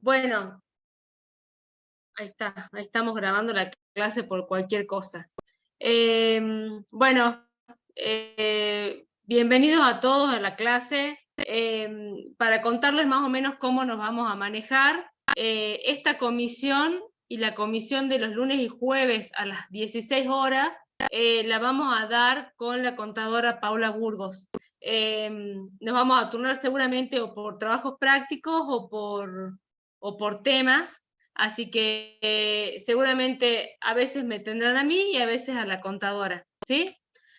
Bueno, ahí está, ahí estamos grabando la clase por cualquier cosa. Bueno, bienvenidos a todos a la clase. Para contarles más o menos cómo nos vamos a manejar, esta comisión y la comisión de los lunes y jueves a las 16 horas la vamos a dar con la contadora Paula Burgos. Nos vamos a turnar seguramente o por trabajos prácticos o por temas. Así que seguramente a veces me tendrán a mí y a veces a la contadora, ¿sí?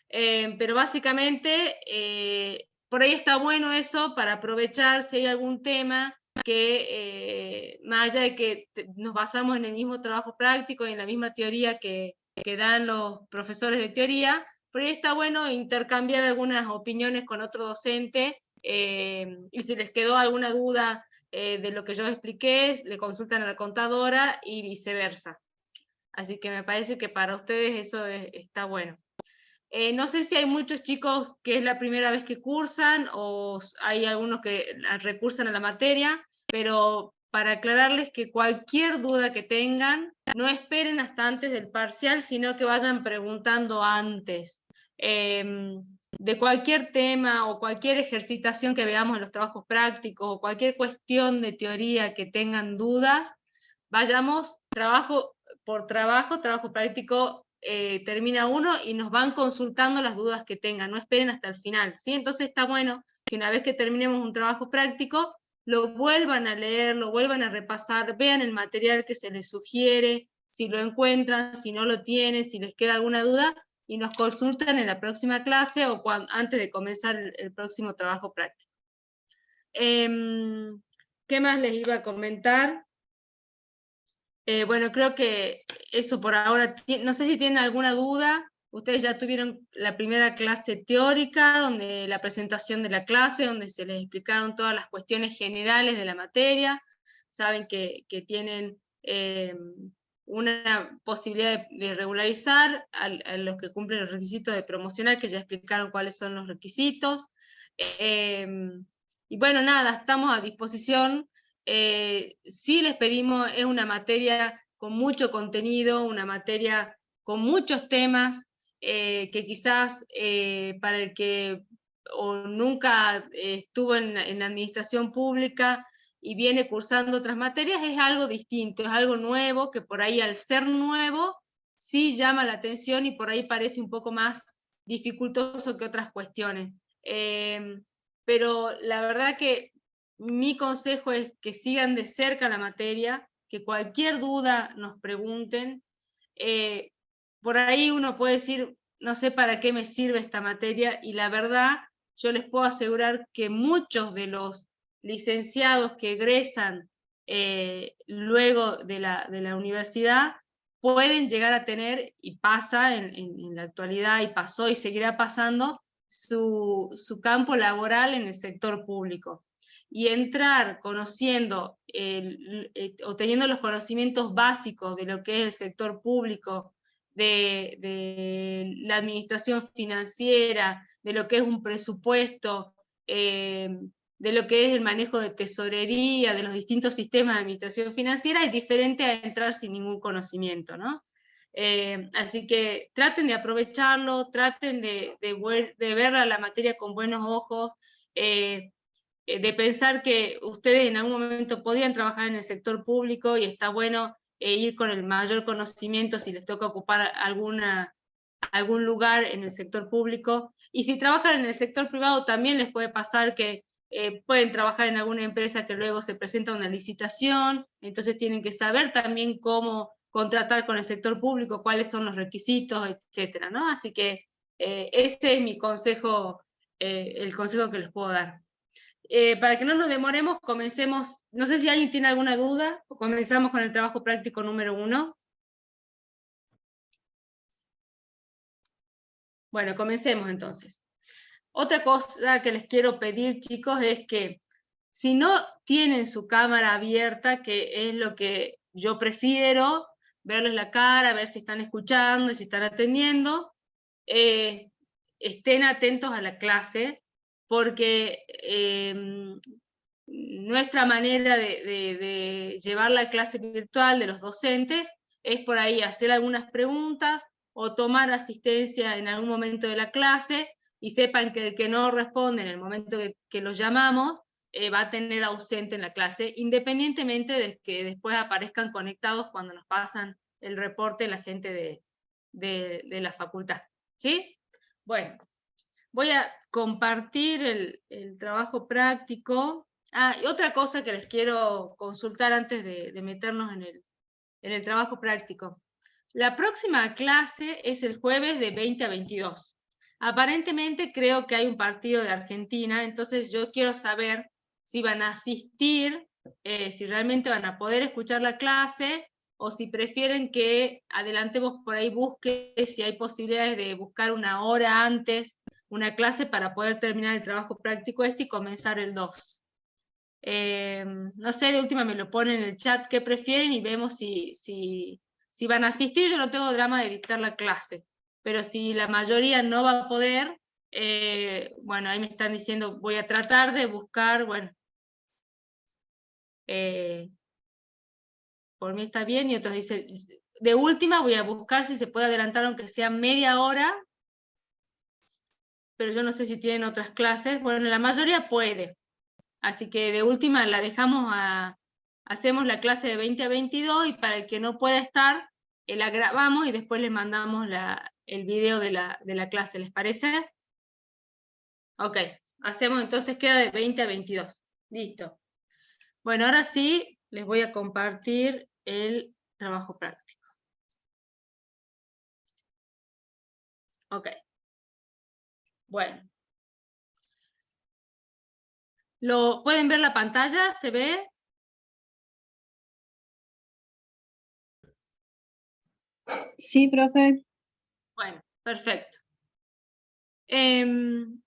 Pero básicamente por ahí está bueno eso para aprovechar si hay algún tema que, más allá de que nos basamos en el mismo trabajo práctico y en la misma teoría que dan los profesores de teoría, por ahí está bueno intercambiar algunas opiniones con otro docente, y si les quedó alguna duda de lo que yo expliqué, le consultan a la contadora y viceversa. Así que me parece que para ustedes eso está bueno. No sé si hay muchos chicos que es la primera vez que cursan o hay algunos que recursan a la materia, pero para aclararles que cualquier duda que tengan, no esperen hasta antes del parcial, sino que vayan preguntando antes. De cualquier tema o cualquier ejercitación que veamos en los trabajos prácticos o cualquier cuestión de teoría que tengan dudas, vayamos trabajo por trabajo práctico, termina uno y nos van consultando las dudas que tengan, no esperen hasta el final, ¿sí? Entonces está bueno que una vez que terminemos un trabajo práctico, lo vuelvan a leer, lo vuelvan a repasar, vean el material que se les sugiere, si lo encuentran, si no lo tienen, si les queda alguna duda, y nos consultan en la próxima clase o antes de comenzar el próximo trabajo práctico. ¿Qué más les iba a comentar? Bueno, creo que eso por ahora. No sé si tienen alguna duda. Ustedes ya tuvieron la primera clase teórica, donde la presentación de la clase, donde se les explicaron todas las cuestiones generales de la materia. Saben que tienen una posibilidad de regularizar a los que cumplen los requisitos de promocional, que ya explicaron cuáles son los requisitos. Y bueno, nada, estamos a disposición. Sí les pedimos, es una materia con mucho contenido, una materia con muchos temas, que quizás para el que o nunca estuvo en administración pública y viene cursando otras materias, es algo distinto, es algo nuevo, que por ahí al ser nuevo sí llama la atención y por ahí parece un poco más dificultoso que otras cuestiones. Pero la verdad que mi consejo es que sigan de cerca la materia, que cualquier duda nos pregunten. Por ahí uno puede decir, no sé para qué me sirve esta materia, y la verdad, yo les puedo asegurar que muchos de los licenciados que egresan luego de la universidad pueden llegar a tener, y pasa en la actualidad, y pasó y seguirá pasando, su campo laboral en el sector público. Y entrar conociendo o teniendo los conocimientos básicos de lo que es el sector público, de la administración financiera, de lo que es un presupuesto, de lo que es el manejo de tesorería, de los distintos sistemas de administración financiera, es diferente a entrar sin ningún conocimiento, ¿no? Así que traten de aprovecharlo, traten de ver a la materia con buenos ojos, de pensar que ustedes en algún momento podrían trabajar en el sector público y está bueno ir con el mayor conocimiento si les toca ocupar algún lugar en el sector público. Y si trabajan en el sector privado también les puede pasar que pueden trabajar en alguna empresa que luego se presenta una licitación, entonces tienen que saber también cómo contratar con el sector público, cuáles son los requisitos, etcétera, ¿no? Así que ese es mi consejo, el consejo que les puedo dar. Para que no nos demoremos, comencemos. No sé si alguien tiene alguna duda, o comenzamos con el trabajo práctico número 1. Bueno, comencemos entonces. Otra cosa que les quiero pedir, chicos, es que si no tienen su cámara abierta, que es lo que yo prefiero, verles la cara, ver si están escuchando y si están atendiendo, estén atentos a la clase, porque nuestra manera de llevar la clase virtual de los docentes es por ahí hacer algunas preguntas o tomar asistencia en algún momento de la clase, y sepan que el que no responde en el momento que lo llamamos va a tener ausente en la clase, independientemente de que después aparezcan conectados cuando nos pasan el reporte la gente de la facultad. ¿Sí? Bueno, voy a compartir el trabajo práctico. Y otra cosa que les quiero consultar antes de meternos en el trabajo práctico. La próxima clase es el jueves de 20 a 22. Aparentemente creo que hay un partido de Argentina, entonces yo quiero saber si van a asistir, si realmente van a poder escuchar la clase, o si prefieren que adelantemos por ahí, busque si hay posibilidades de buscar una hora antes una clase para poder terminar el trabajo práctico y comenzar el 2. No sé, de última me lo ponen en el chat qué prefieren y vemos si van a asistir. Yo no tengo drama de dictar la clase, pero si la mayoría no va a poder, bueno, ahí me están diciendo, voy a tratar de buscar, bueno, por mí está bien, y otros dicen, de última voy a buscar si se puede adelantar aunque sea media hora, pero yo no sé si tienen otras clases. Bueno, la mayoría puede, así que de última la dejamos hacemos la clase de 20 a 22, y para el que no pueda estar, la grabamos y después les mandamos el video de la clase, ¿les parece? Ok, hacemos entonces, queda de 20 a 22. Listo. Bueno, ahora sí les voy a compartir el trabajo práctico. Ok. Bueno. ¿Pueden ver la pantalla? ¿Se ve? Sí, profe. Bueno, perfecto. El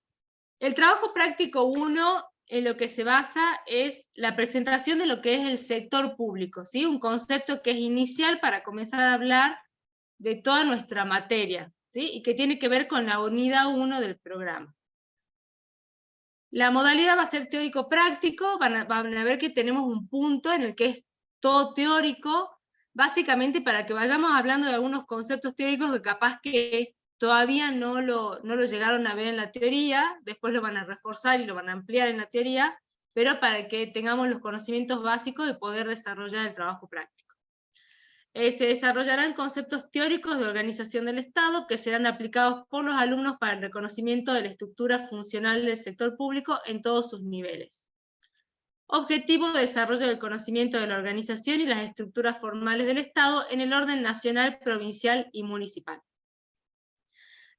trabajo práctico 1 en lo que se basa es la presentación de lo que es el sector público, ¿sí? Un concepto que es inicial para comenzar a hablar de toda nuestra materia, ¿sí? Y que tiene que ver con la unidad 1 del programa. La modalidad va a ser teórico-práctico, van a ver que tenemos un punto en el que es todo teórico, básicamente para que vayamos hablando de algunos conceptos teóricos que capaz que todavía no lo llegaron a ver en la teoría, después lo van a reforzar y lo van a ampliar en la teoría, pero para que tengamos los conocimientos básicos de poder desarrollar el trabajo práctico. Se desarrollarán conceptos teóricos de organización del Estado que serán aplicados por los alumnos para el reconocimiento de la estructura funcional del sector público en todos sus niveles. Objetivo de desarrollo del conocimiento de la organización y las estructuras formales del Estado en el orden nacional, provincial y municipal.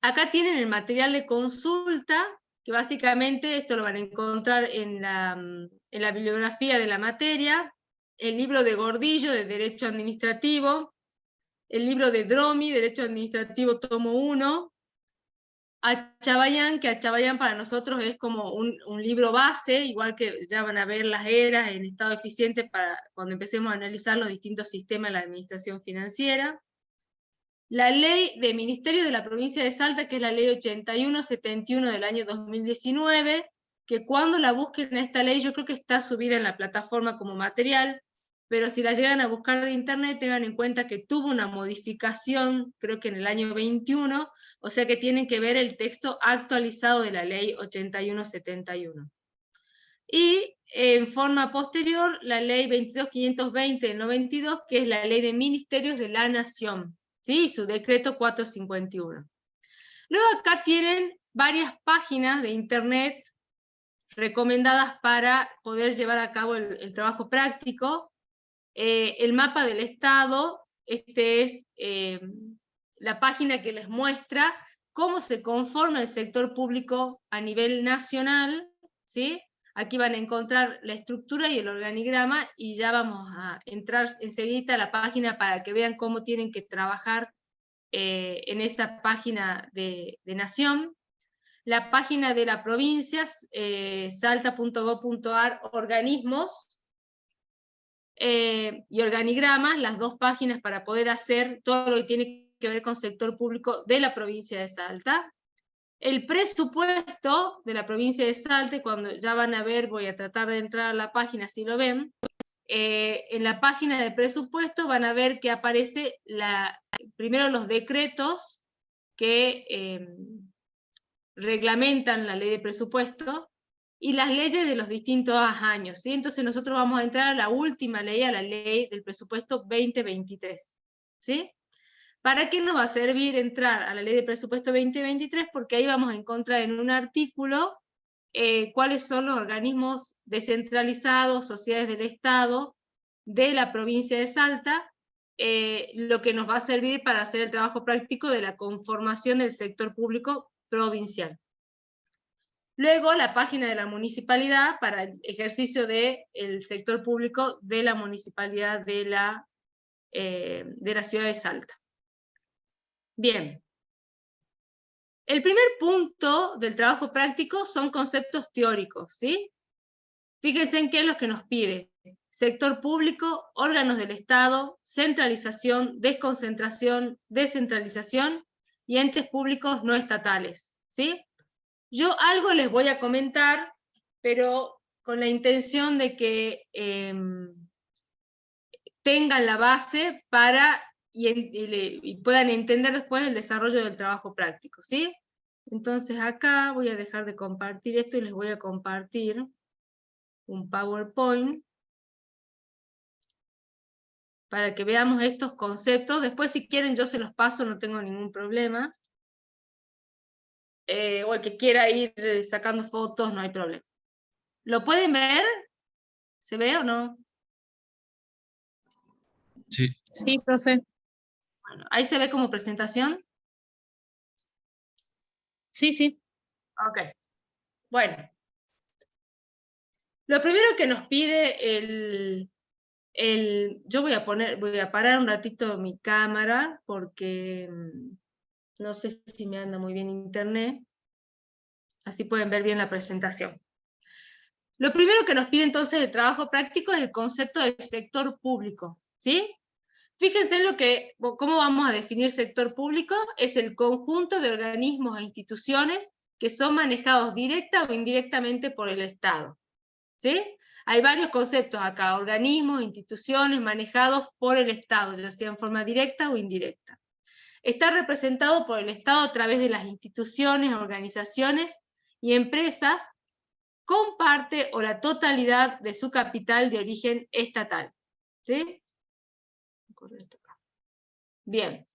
Acá tienen el material de consulta, que básicamente esto lo van a encontrar en la bibliografía de la materia, el libro de Gordillo de Derecho Administrativo, el libro de Dromi, Derecho Administrativo, tomo 1, Achabayán, que Achabayán para nosotros es como un libro base, igual que ya van a ver las eras en estado eficiente para cuando empecemos a analizar los distintos sistemas de la administración financiera. La ley de Ministerios de la provincia de Salta, que es la ley 8171 del año 2019, que cuando la busquen esta ley, yo creo que está subida en la plataforma como material, pero si la llegan a buscar de internet, tengan en cuenta que tuvo una modificación, creo que en el año 21, o sea que tienen que ver el texto actualizado de la ley 8171. Y en forma posterior, la ley 22520 del 92, que es la ley de ministerios de la Nación, ¿sí? Su decreto 451. Luego acá tienen varias páginas de internet recomendadas para poder llevar a cabo el trabajo práctico. El mapa del Estado, este es la página que les muestra cómo se conforma el sector público a nivel nacional, ¿sí? Aquí van a encontrar la estructura y el organigrama, y ya vamos a entrar enseguida a la página para que vean cómo tienen que trabajar en esa página de Nación. La página de la provincia, salta.gov.ar, organismos y organigramas, las dos páginas para poder hacer todo lo que tiene que ver con sector público de la provincia de Salta. el presupuesto de la provincia de Salta, cuando ya van a ver, voy a tratar de entrar a la página si lo ven, en la página de presupuesto van a ver que aparece primero los decretos que reglamentan la ley de presupuesto y las leyes de los distintos años, ¿sí? Entonces nosotros vamos a entrar a la última ley, a la ley del presupuesto 2023, ¿sí? ¿Para qué nos va a servir entrar a la ley de presupuesto 2023? Porque ahí vamos a encontrar en un artículo cuáles son los organismos descentralizados, sociedades del Estado, de la provincia de Salta, lo que nos va a servir para hacer el trabajo práctico de la conformación del sector público provincial. Luego, la página de la municipalidad para el ejercicio del sector público de la municipalidad de la ciudad de Salta. Bien. El primer punto del trabajo práctico son conceptos teóricos, ¿sí? Fíjense en qué es lo que nos pide. Sector público, órganos del Estado, centralización, desconcentración, descentralización y entes públicos no estatales, ¿sí? Yo algo les voy a comentar, pero con la intención de que tengan la base para y puedan entender después el desarrollo del trabajo práctico, ¿sí? Entonces acá voy a dejar de compartir esto y les voy a compartir un PowerPoint para que veamos estos conceptos. Después si quieren yo se los paso, no tengo ningún problema. O el que quiera ir sacando fotos, no hay problema. ¿Lo pueden ver? ¿Se ve o no? Sí. Sí, profe. Bueno, ahí se ve como presentación. Sí, sí. Ok. Bueno. Lo primero que nos pide yo voy a parar un ratito mi cámara porque no sé si me anda muy bien internet. Así pueden ver bien la presentación. Lo primero que nos pide entonces el trabajo práctico es el concepto de sector público, ¿sí? Fíjense en cómo vamos a definir sector público. Es el conjunto de organismos e instituciones que son manejados directa o indirectamente por el Estado, ¿sí? Hay varios conceptos acá, organismos, instituciones manejados por el Estado, ya sea en forma directa o indirecta. Está representado por el Estado a través de las instituciones, organizaciones y empresas con parte o la totalidad de su capital de origen estatal, ¿sí? Bien.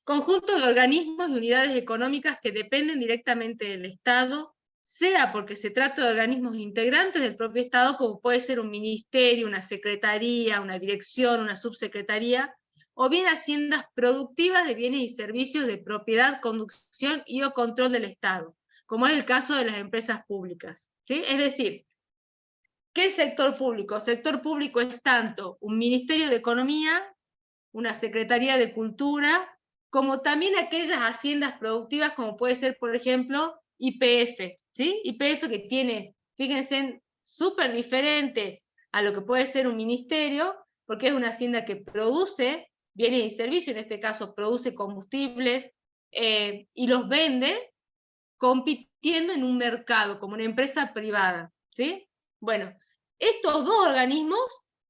Conjunto de organismos y unidades económicas que dependen directamente del Estado, sea porque se trata de organismos integrantes del propio Estado, como puede ser un ministerio, una secretaría, una dirección, una subsecretaría, o bien haciendas productivas de bienes y servicios de propiedad, conducción y o control del Estado, como es el caso de las empresas públicas, ¿sí? Es decir, ¿qué es sector público? Sector público es tanto un Ministerio de Economía, una Secretaría de Cultura, como también aquellas haciendas productivas como puede ser, por ejemplo, YPF, ¿sí? YPF que tiene, fíjense, súper diferente a lo que puede ser un ministerio, porque es una hacienda que produce bienes y servicios, en este caso produce combustibles, y los vende compitiendo en un mercado, como una empresa privada, ¿sí? Bueno, estos dos organismos,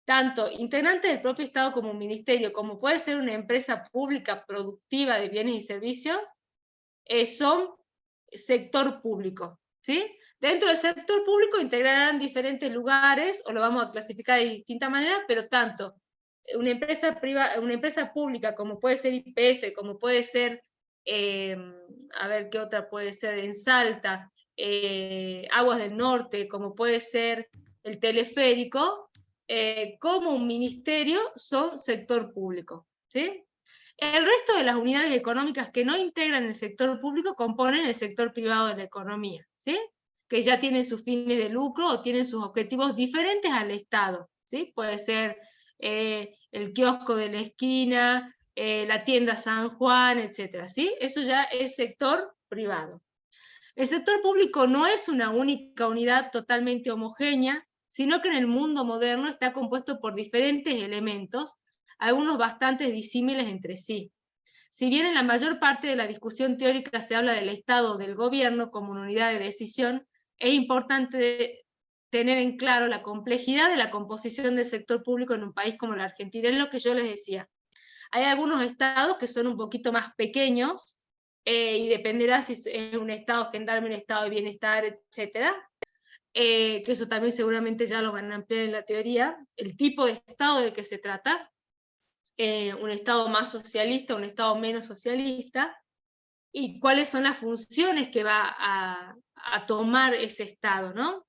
tanto integrantes del propio Estado como un ministerio, como puede ser una empresa pública productiva de bienes y servicios, son sector público, ¿sí? Dentro del sector público integrarán diferentes lugares, o lo vamos a clasificar de distintas maneras, pero tanto una empresa pública como puede ser YPF, como puede ser, a ver qué otra puede ser en Salta, Aguas del Norte, como puede ser el Teleférico, como un ministerio son sector público, ¿sí? El resto de las unidades económicas que no integran el sector público componen el sector privado de la economía, ¿sí? Que ya tienen sus fines de lucro o tienen sus objetivos diferentes al Estado, ¿sí? Puede ser el kiosco de la esquina, la tienda San Juan, etcétera, ¿sí? Eso ya es sector privado. El sector público no es una única unidad totalmente homogénea, sino que en el mundo moderno está compuesto por diferentes elementos, algunos bastante disímiles entre sí. Si bien en la mayor parte de la discusión teórica se habla del Estado o del gobierno como una unidad de decisión, es importante tener en claro la complejidad de la composición del sector público en un país como la Argentina. Es lo que yo les decía. Hay algunos estados que son un poquito más pequeños, y dependerá si es un estado gendarme, un estado de bienestar, etcétera, que eso también seguramente ya lo van a ampliar en la teoría, el tipo de estado del que se trata, un estado más socialista, un estado menos socialista, y cuáles son las funciones que va a tomar ese estado, ¿no?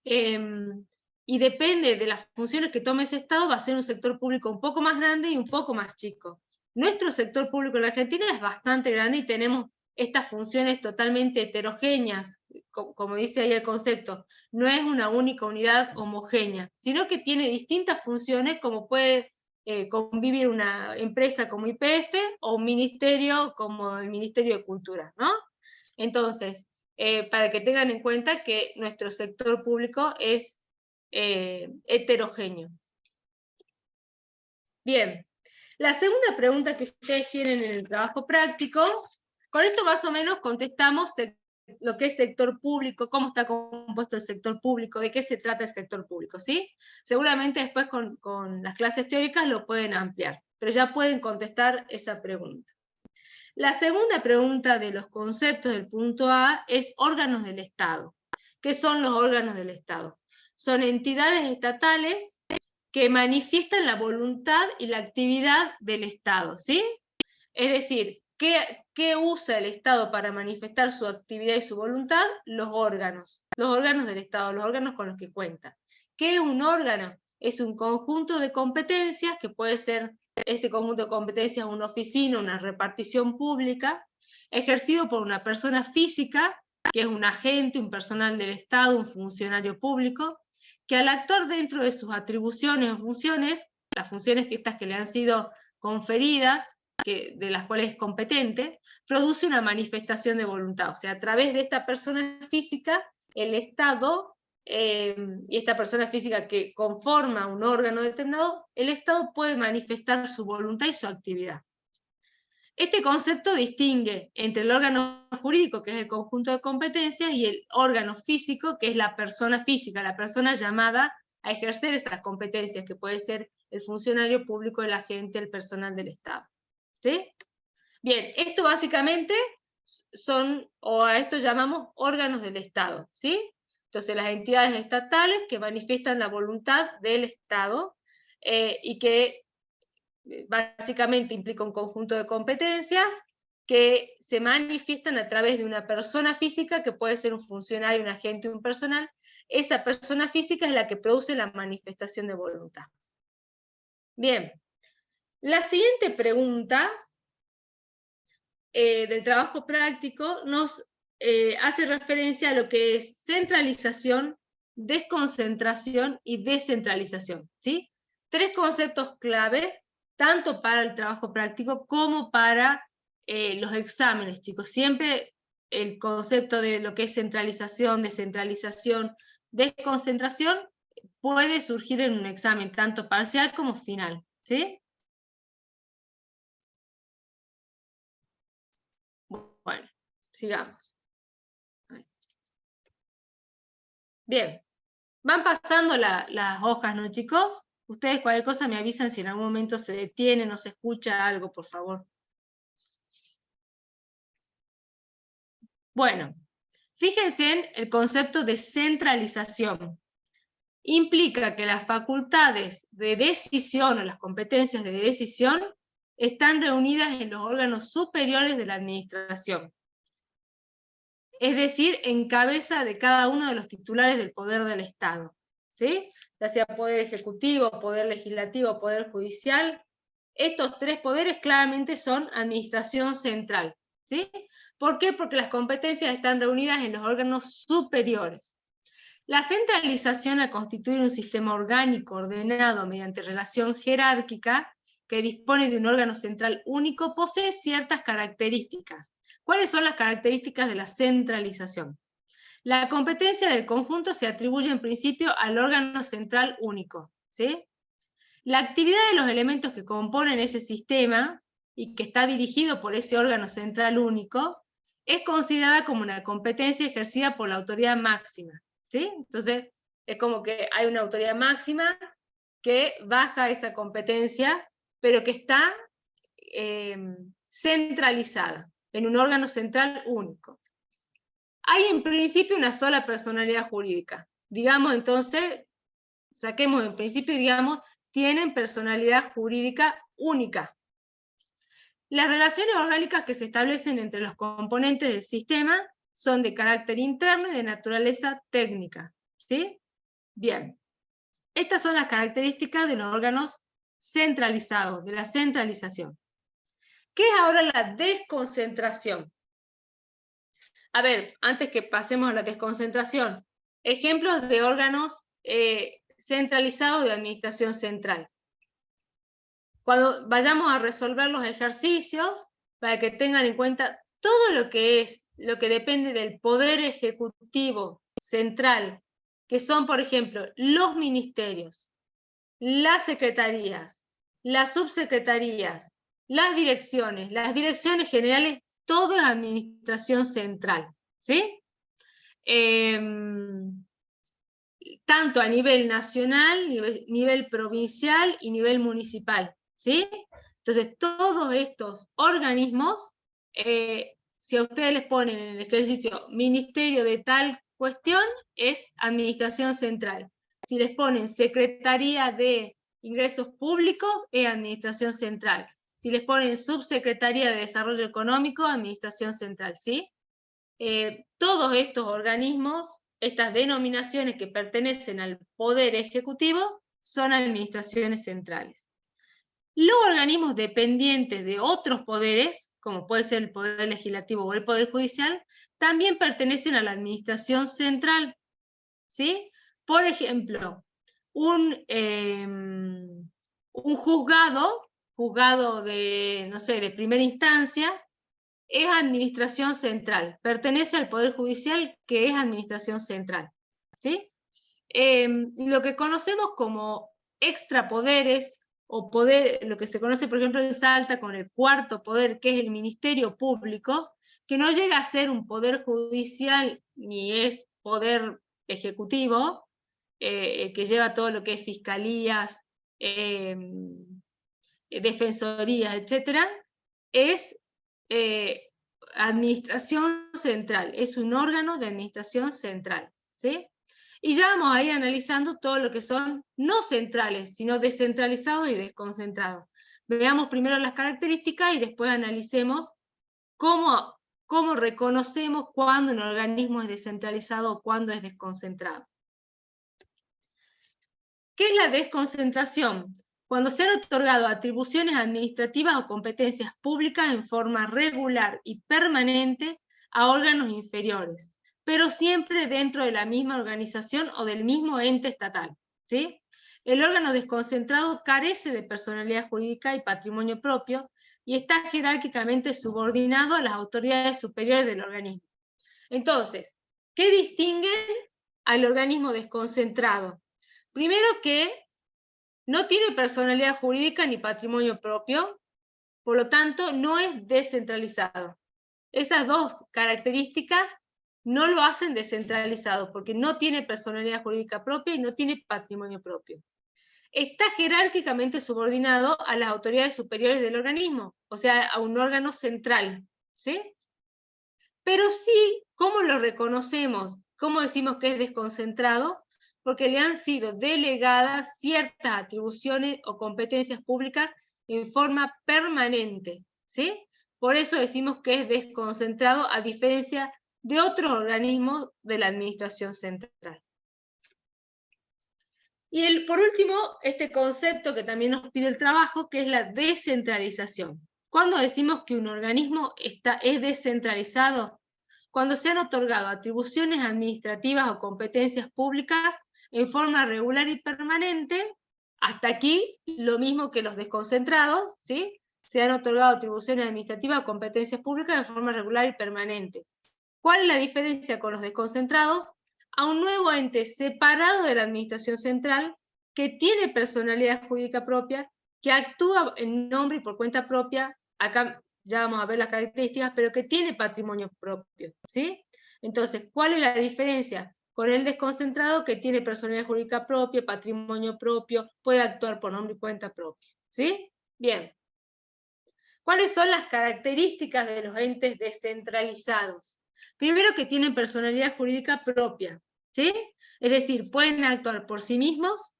Y depende de las funciones que tome ese estado, va a ser un sector público un poco más grande y un poco más chico. Nuestro sector público en la Argentina es bastante grande y tenemos estas funciones totalmente heterogéneas, como dice ahí el concepto, no es una única unidad homogénea, sino que tiene distintas funciones, como puede convivir una empresa como YPF o un ministerio como el Ministerio de Cultura, ¿no? Entonces, para que tengan en cuenta que nuestro sector público es heterogéneo. Bien, la segunda pregunta que ustedes tienen en el trabajo práctico, con esto más o menos contestamos lo que es sector público, cómo está compuesto el sector público, de qué se trata el sector público, ¿sí? Seguramente después con las clases teóricas lo pueden ampliar, pero ya pueden contestar esa pregunta. La segunda pregunta de los conceptos del punto A es órganos del Estado. ¿Qué son los órganos del Estado? Son entidades estatales que manifiestan la voluntad y la actividad del Estado, ¿sí? Es decir, ¿qué usa el Estado para manifestar su actividad y su voluntad? Los órganos del Estado, los órganos con los que cuenta. ¿Qué es un órgano? Es un conjunto de competencias, que puede ser ese conjunto de competencias una oficina, una repartición pública, ejercido por una persona física, que es un agente, un personal del Estado, un funcionario público, que al actuar dentro de sus atribuciones o funciones, las funciones estas que le han sido conferidas, de las cuales es competente, produce una manifestación de voluntad. O sea, a través de esta persona física, el Estado, y esta persona física que conforma un órgano determinado, el Estado puede manifestar su voluntad y su actividad. Este concepto distingue entre el órgano jurídico, que es el conjunto de competencias, y el órgano físico, que es la persona física, la persona llamada a ejercer esas competencias, que puede ser el funcionario público, el agente, el personal del Estado. ¿Sí? Bien, esto básicamente son, o a esto llamamos órganos del Estado, ¿sí? Entonces, las entidades estatales que manifiestan la voluntad del Estado, y que básicamente implica un conjunto de competencias que se manifiestan a través de una persona física, que puede ser un funcionario, un agente, un personal. Esa persona física es la que produce la manifestación de voluntad. Bien, la siguiente pregunta del trabajo práctico nos hace referencia a lo que es centralización, desconcentración y descentralización, ¿sí? Tres conceptos clave, tanto para el trabajo práctico como para los exámenes, chicos. Siempre el concepto de lo que es centralización, descentralización, desconcentración puede surgir en un examen, tanto parcial como final, ¿sí? Bueno, sigamos. Bien, van pasando las hojas, ¿no, chicos? Ustedes cualquier cosa me avisan si en algún momento se detiene, no se escucha algo, por favor. Bueno, fíjense en el concepto de centralización. Implica que las facultades de decisión o las competencias de decisión están reunidas en los órganos superiores de la administración. Es decir, en cabeza de cada uno de los titulares del poder del Estado, ¿sí? Ya sea poder ejecutivo, poder legislativo, poder judicial. Estos tres poderes claramente son administración central, ¿sí? ¿Por qué? Porque las competencias están reunidas en los órganos superiores. La centralización, al constituir un sistema orgánico ordenado mediante relación jerárquica que dispone de un órgano central único, posee ciertas características. ¿Cuáles son las características de la centralización? La competencia del conjunto se atribuye en principio al órgano central único, ¿sí? La actividad de los elementos que componen ese sistema y que está dirigido por ese órgano central único, es considerada como una competencia ejercida por la autoridad máxima, ¿sí? Entonces, es como que hay una autoridad máxima que baja esa competencia, pero que está centralizada en un órgano central único. Hay en principio una sola personalidad jurídica. Digamos, entonces, saquemos en principio, digamos, tienen personalidad jurídica única. Las relaciones orgánicas que se establecen entre los componentes del sistema son de carácter interno y de naturaleza técnica, ¿sí? Bien. Estas son las características de los órganos centralizados, de la centralización. ¿Qué es ahora la desconcentración? A ver, antes que pasemos a la desconcentración, ejemplos de órganos centralizados de administración central. Cuando vayamos a resolver los ejercicios, para que tengan en cuenta todo lo que depende del poder ejecutivo central, que son, por ejemplo, los ministerios, las secretarías, las subsecretarías, las direcciones generales, todo es administración central, ¿sí? Tanto a nivel nacional, nivel provincial y nivel municipal, ¿sí? Entonces, todos estos organismos, si a ustedes les ponen en el ejercicio ministerio de tal cuestión, es administración central. Si les ponen Secretaría de Ingresos Públicos, es administración central. Si les ponen Subsecretaría de Desarrollo Económico, administración central, ¿sí? Todos estos organismos, estas denominaciones que pertenecen al Poder Ejecutivo, son administraciones centrales. Los organismos dependientes de otros poderes, como puede ser el Poder Legislativo o el Poder Judicial, también pertenecen a la administración central, ¿sí? Por ejemplo, un juzgado de, no sé, de primera instancia, es administración central, pertenece al Poder Judicial, que es administración central, ¿sí? Lo que conocemos como extrapoderes, o poder, lo que se conoce, por ejemplo, en Salta con el cuarto poder, que es el Ministerio Público, que no llega a ser un poder judicial ni es poder ejecutivo, que lleva todo lo que es fiscalías, defensorías, etcétera, es administración central, es un órgano de administración central, ¿sí? Y ya vamos a ir analizando todo lo que son no centrales, sino descentralizados y desconcentrados. Veamos primero las características y después analicemos cómo reconocemos cuándo un organismo es descentralizado o cuándo es desconcentrado. ¿Qué es la desconcentración? Cuando se han otorgado atribuciones administrativas o competencias públicas en forma regular y permanente a órganos inferiores, pero siempre dentro de la misma organización o del mismo ente estatal, ¿sí? El órgano desconcentrado carece de personalidad jurídica y patrimonio propio y está jerárquicamente subordinado a las autoridades superiores del organismo. Entonces, ¿qué distinguen al organismo desconcentrado? Primero que no tiene personalidad jurídica ni patrimonio propio, por lo tanto no es descentralizado. Esas dos características no lo hacen descentralizado, porque no tiene personalidad jurídica propia y no tiene patrimonio propio. Está jerárquicamente subordinado a las autoridades superiores del organismo, o sea, a un órgano central, ¿sí? Pero sí, ¿cómo lo reconocemos? ¿Cómo decimos que es desconcentrado? Porque le han sido delegadas ciertas atribuciones o competencias públicas en forma permanente, ¿sí? Por eso decimos que es desconcentrado, a diferencia de otros organismos de la administración central. Y por último, este concepto que también nos pide el trabajo, que es la descentralización. ¿Cuándo decimos que un organismo es descentralizado? Cuando se han otorgado atribuciones administrativas o competencias públicas en forma regular y permanente, hasta aquí lo mismo que los desconcentrados, ¿sí? Se han otorgado atribuciones administrativas o competencias públicas en forma regular y permanente. ¿Cuál es la diferencia con los desconcentrados? A un nuevo ente separado de la administración central, que tiene personalidad jurídica propia, que actúa en nombre y por cuenta propia, acá ya vamos a ver las características, pero que tiene patrimonio propio, ¿sí? Entonces, ¿cuál es la diferencia? Con el desconcentrado, que tiene personalidad jurídica propia, patrimonio propio, puede actuar por nombre y cuenta propia, ¿sí? Bien. ¿Cuáles son las características de los entes descentralizados? Primero, que tienen personalidad jurídica propia, ¿sí? Es decir, pueden actuar por sí mismos,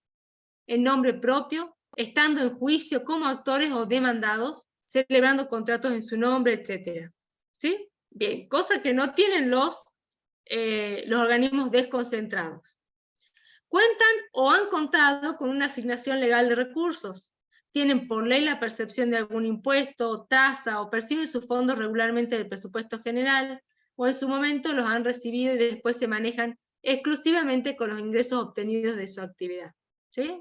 en nombre propio, estando en juicio como actores o demandados, celebrando contratos en su nombre, etc. ¿Sí? Bien, cosa que no tienen los organismos desconcentrados. Cuentan o han contado con una asignación legal de recursos. Tienen por ley la percepción de algún impuesto o tasa, o perciben sus fondos regularmente del presupuesto general, o en su momento los han recibido y después se manejan exclusivamente con los ingresos obtenidos de su actividad. ¿Sí?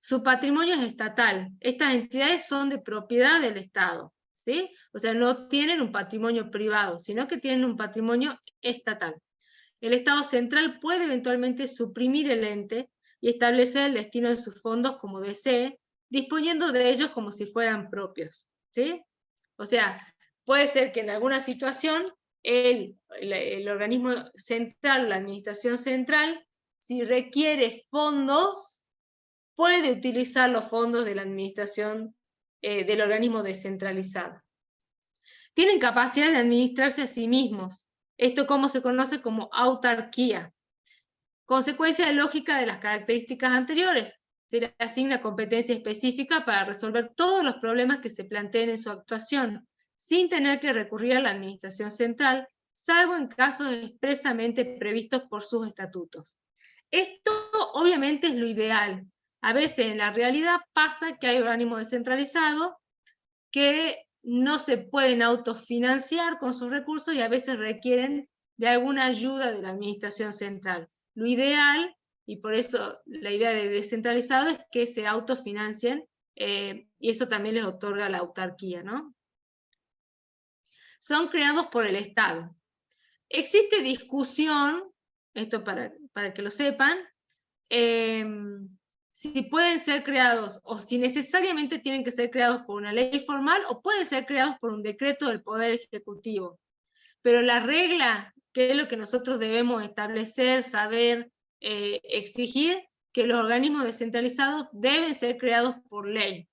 Su patrimonio es estatal. Estas entidades son de propiedad del Estado, ¿sí? O sea, no tienen un patrimonio privado, sino que tienen un patrimonio estatal. El Estado central puede eventualmente suprimir el ente y establecer el destino de sus fondos como desee, disponiendo de ellos como si fueran propios, ¿sí? O sea, puede ser que en alguna situación el organismo central, la administración central, si requiere fondos, puede utilizar los fondos de la administración del organismo descentralizado. Tienen capacidad de administrarse a sí mismos. Esto como se conoce como autarquía. Consecuencia lógica de las características anteriores. Se le asigna competencia específica para resolver todos los problemas que se planteen en su actuación, sin tener que recurrir a la administración central, salvo en casos expresamente previstos por sus estatutos. Esto obviamente es lo ideal. A veces en la realidad pasa que hay organismos descentralizados que no se pueden autofinanciar con sus recursos y a veces requieren de alguna ayuda de la administración central. Lo ideal, y por eso la idea de descentralizado, es que se autofinancien y eso también les otorga la autarquía, ¿no? Son creados por el Estado. Existe discusión, esto para que lo sepan, si pueden ser creados o si necesariamente tienen que ser creados por una ley formal o pueden ser creados por un decreto del Poder Ejecutivo. Pero la regla, que es lo que nosotros debemos establecer, saber, exigir, que los organismos descentralizados deben ser creados por ley,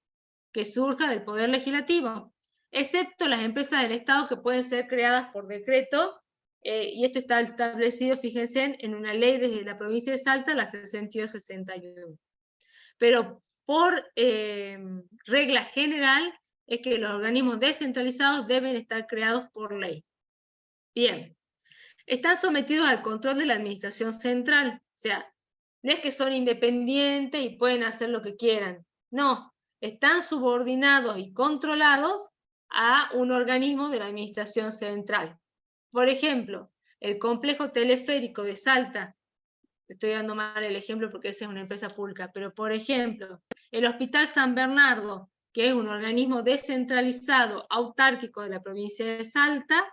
que surja del Poder Legislativo, excepto las empresas del Estado que pueden ser creadas por decreto, y esto está establecido, fíjense, en una ley desde la provincia de Salta, la 6261. Pero por regla general es que los organismos descentralizados deben estar creados por ley. Bien, están sometidos al control de la administración central, o sea, no es que son independientes y pueden hacer lo que quieran, no, están subordinados y controlados a un organismo de la administración central. Por ejemplo, el complejo teleférico de Salta, estoy dando mal el ejemplo porque esa es una empresa pública, pero por ejemplo, el Hospital San Bernardo, que es un organismo descentralizado, autárquico de la provincia de Salta,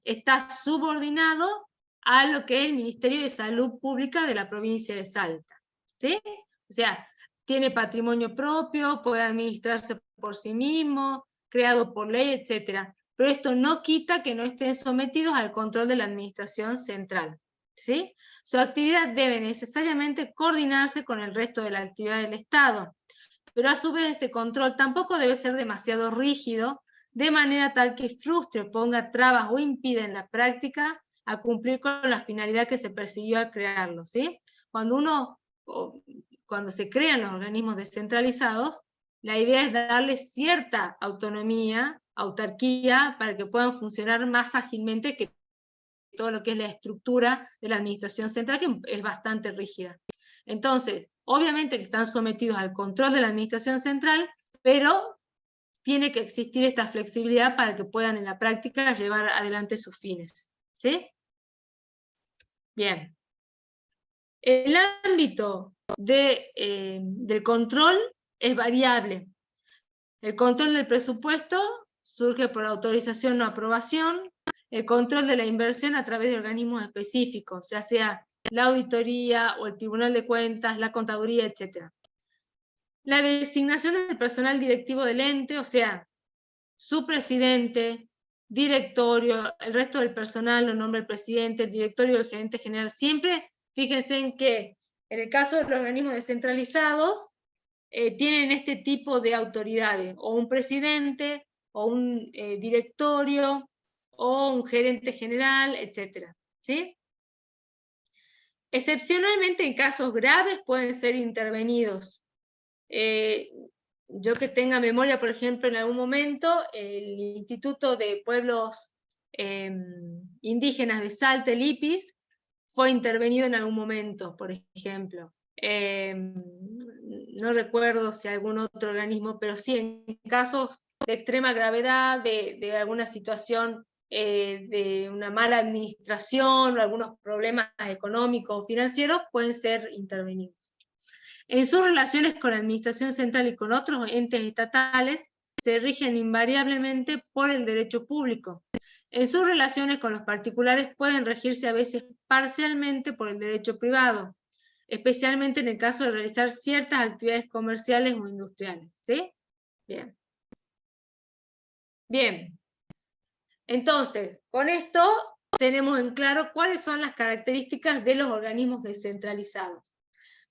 está subordinado a lo que es el Ministerio de Salud Pública de la provincia de Salta, ¿sí? O sea, tiene patrimonio propio, puede administrarse por sí mismo, creado por ley, etc. Pero esto no quita que no estén sometidos al control de la administración central, ¿sí? Su actividad debe necesariamente coordinarse con el resto de la actividad del Estado, pero a su vez ese control tampoco debe ser demasiado rígido, de manera tal que frustre, ponga trabas o impida en la práctica a cumplir con la finalidad que se persiguió al crearlo, ¿sí? Cuando se crean los organismos descentralizados, la idea es darles cierta autonomía, autarquía, para que puedan funcionar más ágilmente que todo lo que es la estructura de la administración central, que es bastante rígida. Entonces, obviamente que están sometidos al control de la administración central, pero tiene que existir esta flexibilidad para que puedan en la práctica llevar adelante sus fines, ¿sí? Bien. El ámbito del control es variable. El control del presupuesto surge por autorización o aprobación, el control de la inversión a través de organismos específicos, ya sea la auditoría o el Tribunal de Cuentas, la contaduría, etc. La designación del personal directivo del ente, o sea, su presidente, directorio, el resto del personal lo nombra el presidente, el directorio, el gerente general. Siempre fíjense en que en el caso de los organismos descentralizados tienen este tipo de autoridades, o un presidente, o un directorio, o un gerente general, etc. ¿Sí? Excepcionalmente en casos graves pueden ser intervenidos. Yo que tenga memoria, por ejemplo, en algún momento, el Instituto de Pueblos Indígenas de Salta, el IPIS, fue intervenido en algún momento, por ejemplo. No recuerdo si algún otro organismo, pero sí en casos de extrema gravedad, de alguna situación de una mala administración o algunos problemas económicos o financieros, pueden ser intervenidos. En sus relaciones con la administración central y con otros entes estatales, se rigen invariablemente por el derecho público. En sus relaciones con los particulares pueden regirse a veces parcialmente por el derecho privado, especialmente en el caso de realizar ciertas actividades comerciales o industriales. ¿Sí? Bien. Bien. Entonces, con esto tenemos en claro cuáles son las características de los organismos descentralizados.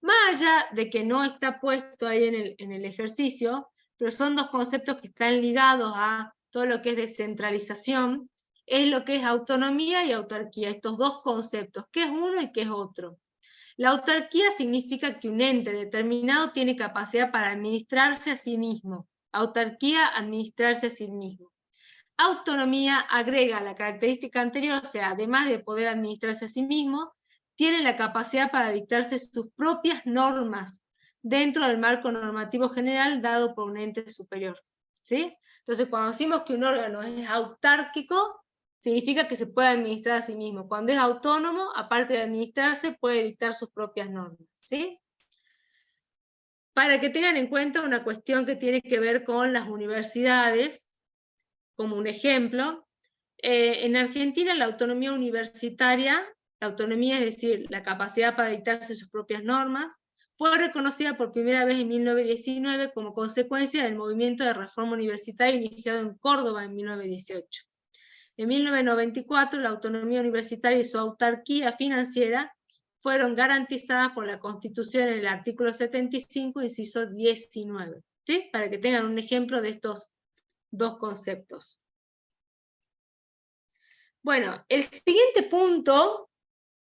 Más allá de que no está puesto ahí en el ejercicio, pero son dos conceptos que están ligados a todo lo que es descentralización, es lo que es autonomía y autarquía, estos dos conceptos, qué es uno y qué es otro. La autarquía significa que un ente determinado tiene capacidad para administrarse a sí mismo. Autarquía, administrarse a sí mismo. Autonomía agrega la característica anterior, o sea, además de poder administrarse a sí mismo, tiene la capacidad para dictarse sus propias normas dentro del marco normativo general dado por un ente superior. ¿Sí? Entonces, cuando decimos que un órgano es autárquico, significa que se puede administrar a sí mismo. Cuando es autónomo, aparte de administrarse, puede dictar sus propias normas. ¿Sí? Para que tengan en cuenta una cuestión que tiene que ver con las universidades, como un ejemplo, en Argentina la autonomía universitaria, la autonomía es decir, la capacidad para dictarse sus propias normas, fue reconocida por primera vez en 1919 como consecuencia del movimiento de reforma universitaria iniciado en Córdoba en 1918. En 1994 la autonomía universitaria y su autarquía financiera fueron garantizadas por la Constitución en el artículo 75, inciso 19, ¿sí? Para que tengan un ejemplo de estos dos conceptos. Bueno, el siguiente punto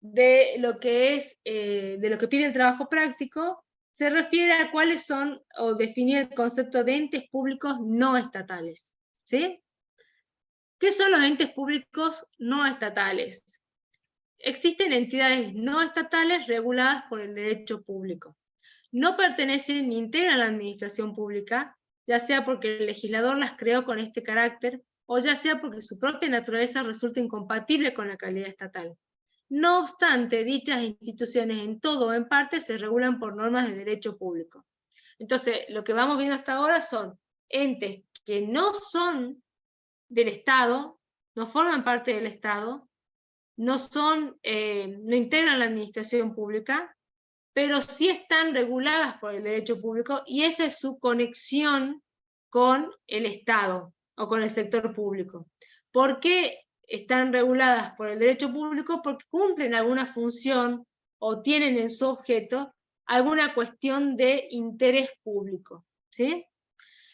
de lo que es, de lo que pide el trabajo práctico, se refiere a cuáles son, o definir el concepto de entes públicos no estatales. ¿Sí? ¿Qué son los entes públicos no estatales? Existen entidades no estatales reguladas por el derecho público. No pertenecen ni integran la administración pública, ya sea porque el legislador las creó con este carácter, o ya sea porque su propia naturaleza resulta incompatible con la calidad estatal. No obstante, dichas instituciones en todo o en parte se regulan por normas de derecho público. Entonces, lo que vamos viendo hasta ahora son entes que no son del Estado, no forman parte del Estado, no integran la administración pública, pero sí están reguladas por el derecho público y esa es su conexión con el Estado o con el sector público. ¿Por qué están reguladas por el derecho público? Porque cumplen alguna función o tienen en su objeto alguna cuestión de interés público. ¿Sí?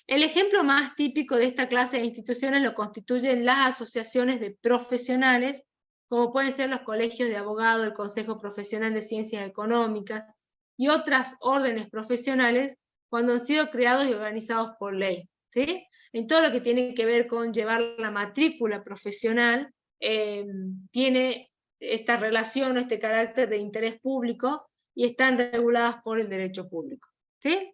El ejemplo más típico de esta clase de instituciones lo constituyen las asociaciones de profesionales, como pueden ser los colegios de abogados, el Consejo Profesional de Ciencias Económicas y otras órdenes profesionales cuando han sido creados y organizados por ley. ¿Sí? En todo lo que tiene que ver con llevar la matrícula profesional, tiene esta relación, este carácter de interés público y están reguladas por el derecho público. ¿Sí?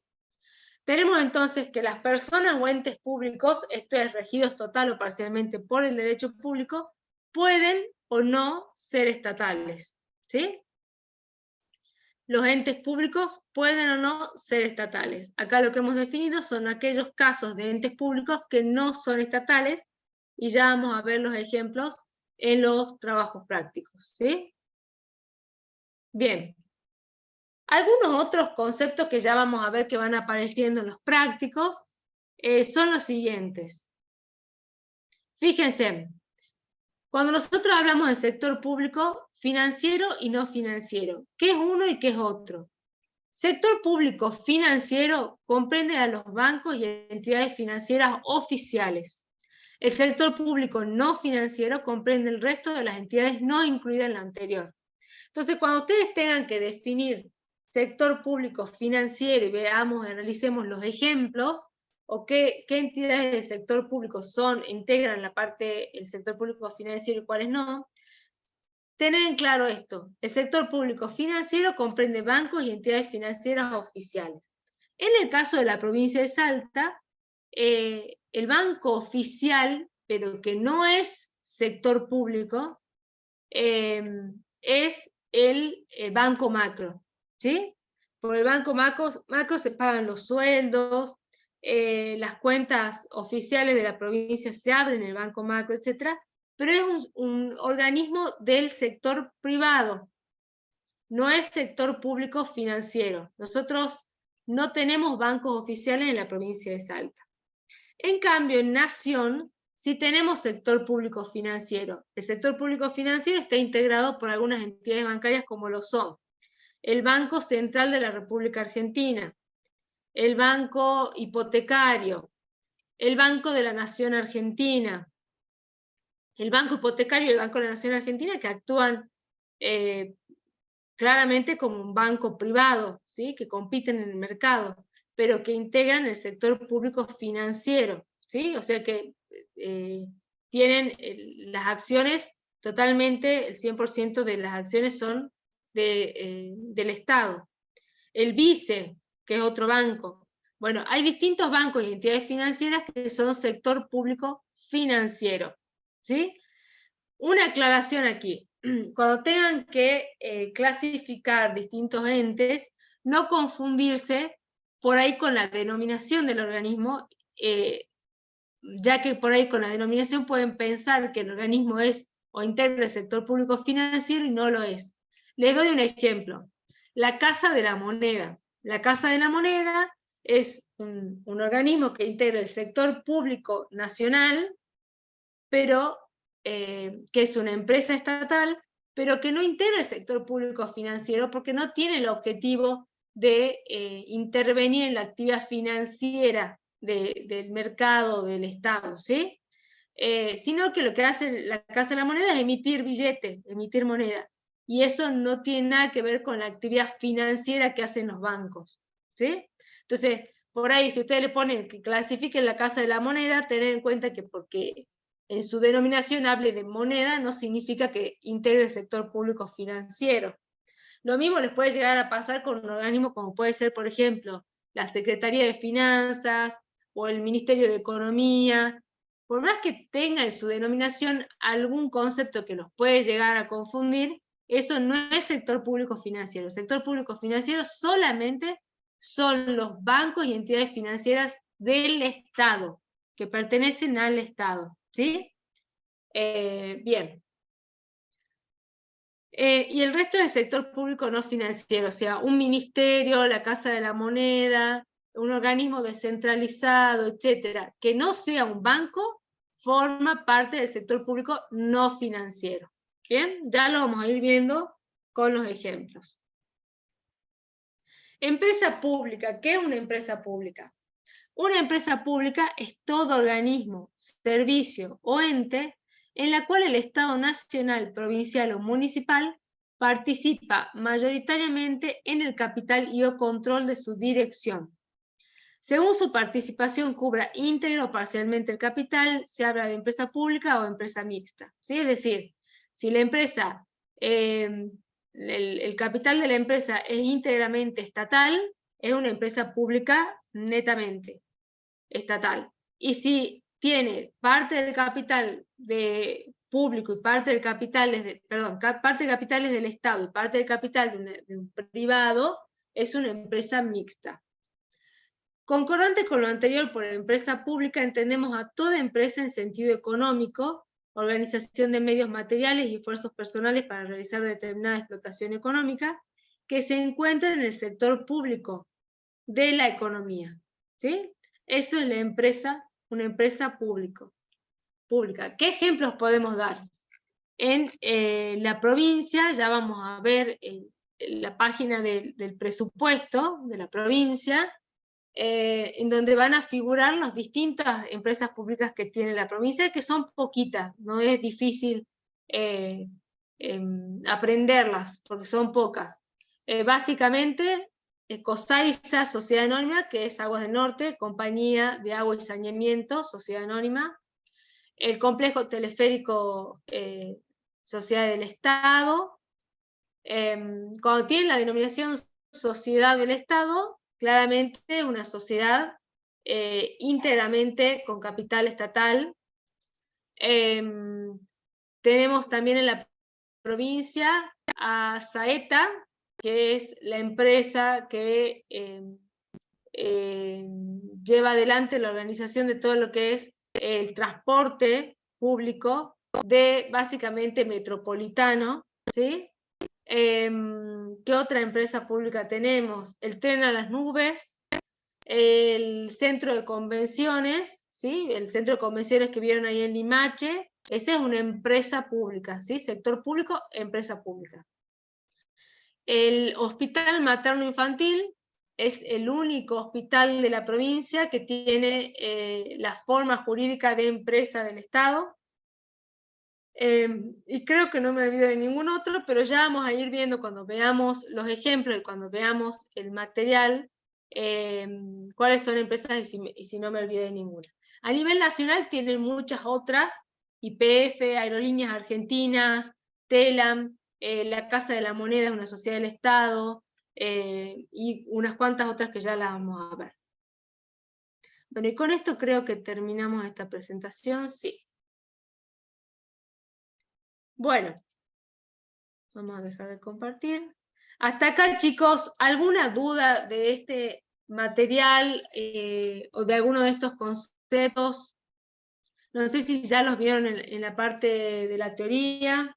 Tenemos entonces que las personas o entes públicos, esto es regidos total o parcialmente por el derecho público, pueden o no ser estatales. ¿Sí? Los entes públicos pueden o no ser estatales. Acá lo que hemos definido son aquellos casos de entes públicos que no son estatales y ya vamos a ver los ejemplos en los trabajos prácticos. ¿Sí? Bien. Algunos otros conceptos que ya vamos a ver que van apareciendo en los prácticos son los siguientes. Fíjense, cuando nosotros hablamos del sector público, financiero y no financiero, ¿qué es uno y qué es otro? Sector público financiero comprende a los bancos y entidades financieras oficiales. El sector público no financiero comprende el resto de las entidades no incluidas en la anterior. Entonces, cuando ustedes tengan que definir sector público financiero y veamos, analicemos los ejemplos, o qué entidades del sector público integran la parte del sector público financiero y cuáles no, tener en claro esto: el sector público financiero comprende bancos y entidades financieras oficiales. En el caso de la provincia de Salta, el banco oficial, pero que no es sector público, es el Banco Macro, ¿sí? Por el Banco Macro se pagan los sueldos, las cuentas oficiales de la provincia se abren en el Banco Macro, etc., pero es un organismo del sector privado, no es sector público financiero. Nosotros no tenemos bancos oficiales en la provincia de Salta. En cambio, en Nación sí tenemos sector público financiero. El sector público financiero está integrado por algunas entidades bancarias como lo son el Banco Central de la República Argentina, el Banco Hipotecario, el Banco de la Nación Argentina, el Banco Hipotecario y el Banco de la Nación Argentina, que actúan claramente como un banco privado, ¿sí? Que compiten en el mercado, pero que integran el sector público financiero, ¿sí? O sea que tienen las acciones totalmente, el 100% de las acciones son del Estado. El BICE, que es otro banco. Bueno, hay distintos bancos y entidades financieras que son sector público financiero, ¿sí? Una aclaración aquí: cuando tengan que clasificar distintos entes, no confundirse por ahí con la denominación del organismo, ya que por ahí con la denominación pueden pensar que el organismo es o integra el sector público financiero y no lo es. Les doy un ejemplo: la Casa de la Moneda. La Casa de la Moneda es un organismo que integra el sector público nacional, pero que es una empresa estatal, pero que no integra el sector público financiero porque no tiene el objetivo de intervenir en la actividad financiera del mercado del Estado, ¿sí? Sino que lo que hace la Casa de la Moneda es emitir billetes, emitir moneda, y eso no tiene nada que ver con la actividad financiera que hacen los bancos, ¿sí? Entonces, por ahí, si ustedes le ponen que clasifiquen la Casa de la Moneda, tener en cuenta que porque en su denominación hable de moneda, no significa que integre el sector público financiero. Lo mismo les puede llegar a pasar con un organismo como puede ser, por ejemplo, la Secretaría de Finanzas o el Ministerio de Economía. Por más que tenga en su denominación algún concepto que los puede llegar a confundir, eso no es sector público financiero. El sector público financiero solamente son los bancos y entidades financieras del Estado, que pertenecen al Estado, ¿sí? Bien. Y el resto del sector público no financiero, o sea, un ministerio, la Casa de la Moneda, un organismo descentralizado, etcétera, que no sea un banco, forma parte del sector público no financiero. Bien, ya lo vamos a ir viendo con los ejemplos. Empresa pública. ¿Qué es una empresa pública? Una empresa pública es todo organismo, servicio o ente en la cual el Estado nacional, provincial o municipal participa mayoritariamente en el capital y o control de su dirección. Según su participación cubra íntegro o parcialmente el capital, se habla de empresa pública o empresa mixta, ¿sí? Es decir, si la empresa, el capital de la empresa es íntegramente estatal, es una empresa pública netamente estatal. Y si tiene parte del capital de público y parte del capital parte del capital es del Estado y parte del capital de un privado, es una empresa mixta. Concordante con lo anterior, por empresa pública entendemos a toda empresa en sentido económico, organización de medios materiales y esfuerzos personales para realizar determinada explotación económica, que se encuentran en el sector público de la economía, ¿sí? Eso es una empresa pública. ¿Qué ejemplos podemos dar? En la provincia, ya vamos a ver la página del presupuesto de la provincia, en donde van a figurar las distintas empresas públicas que tiene la provincia, que son poquitas, no es difícil aprenderlas, porque son pocas. Básicamente, COSAISA, Sociedad Anónima, que es Aguas del Norte, Compañía de Agua y Saneamiento, Sociedad Anónima, el Complejo Teleférico, Sociedad del Estado. Cuando tienen la denominación Sociedad del Estado, claramente una sociedad íntegramente con capital estatal. Tenemos también en la provincia a Saeta, que es la empresa que lleva adelante la organización de todo lo que es el transporte público de básicamente metropolitano, ¿sí? ¿Qué otra empresa pública tenemos? El Tren a las Nubes, el Centro de Convenciones, ¿sí? El Centro de Convenciones que vieron ahí en Limache, esa es una empresa pública, ¿sí? Sector público, empresa pública. El Hospital Materno Infantil es el único hospital de la provincia que tiene la forma jurídica de empresa del Estado. Y creo que no me olvido de ningún otro, pero ya vamos a ir viendo cuando veamos los ejemplos y cuando veamos el material, cuáles son empresas y si no me olvidé de ninguna. A nivel nacional tienen muchas otras, YPF, Aerolíneas Argentinas, TELAM, la Casa de la Moneda es una sociedad del Estado, y unas cuantas otras que ya las vamos a ver. Bueno, y con esto creo que terminamos esta presentación, sí. Bueno, vamos a dejar de compartir. Hasta acá, chicos, ¿alguna duda de este material o de alguno de estos conceptos? No sé si ya los vieron en la parte de la teoría.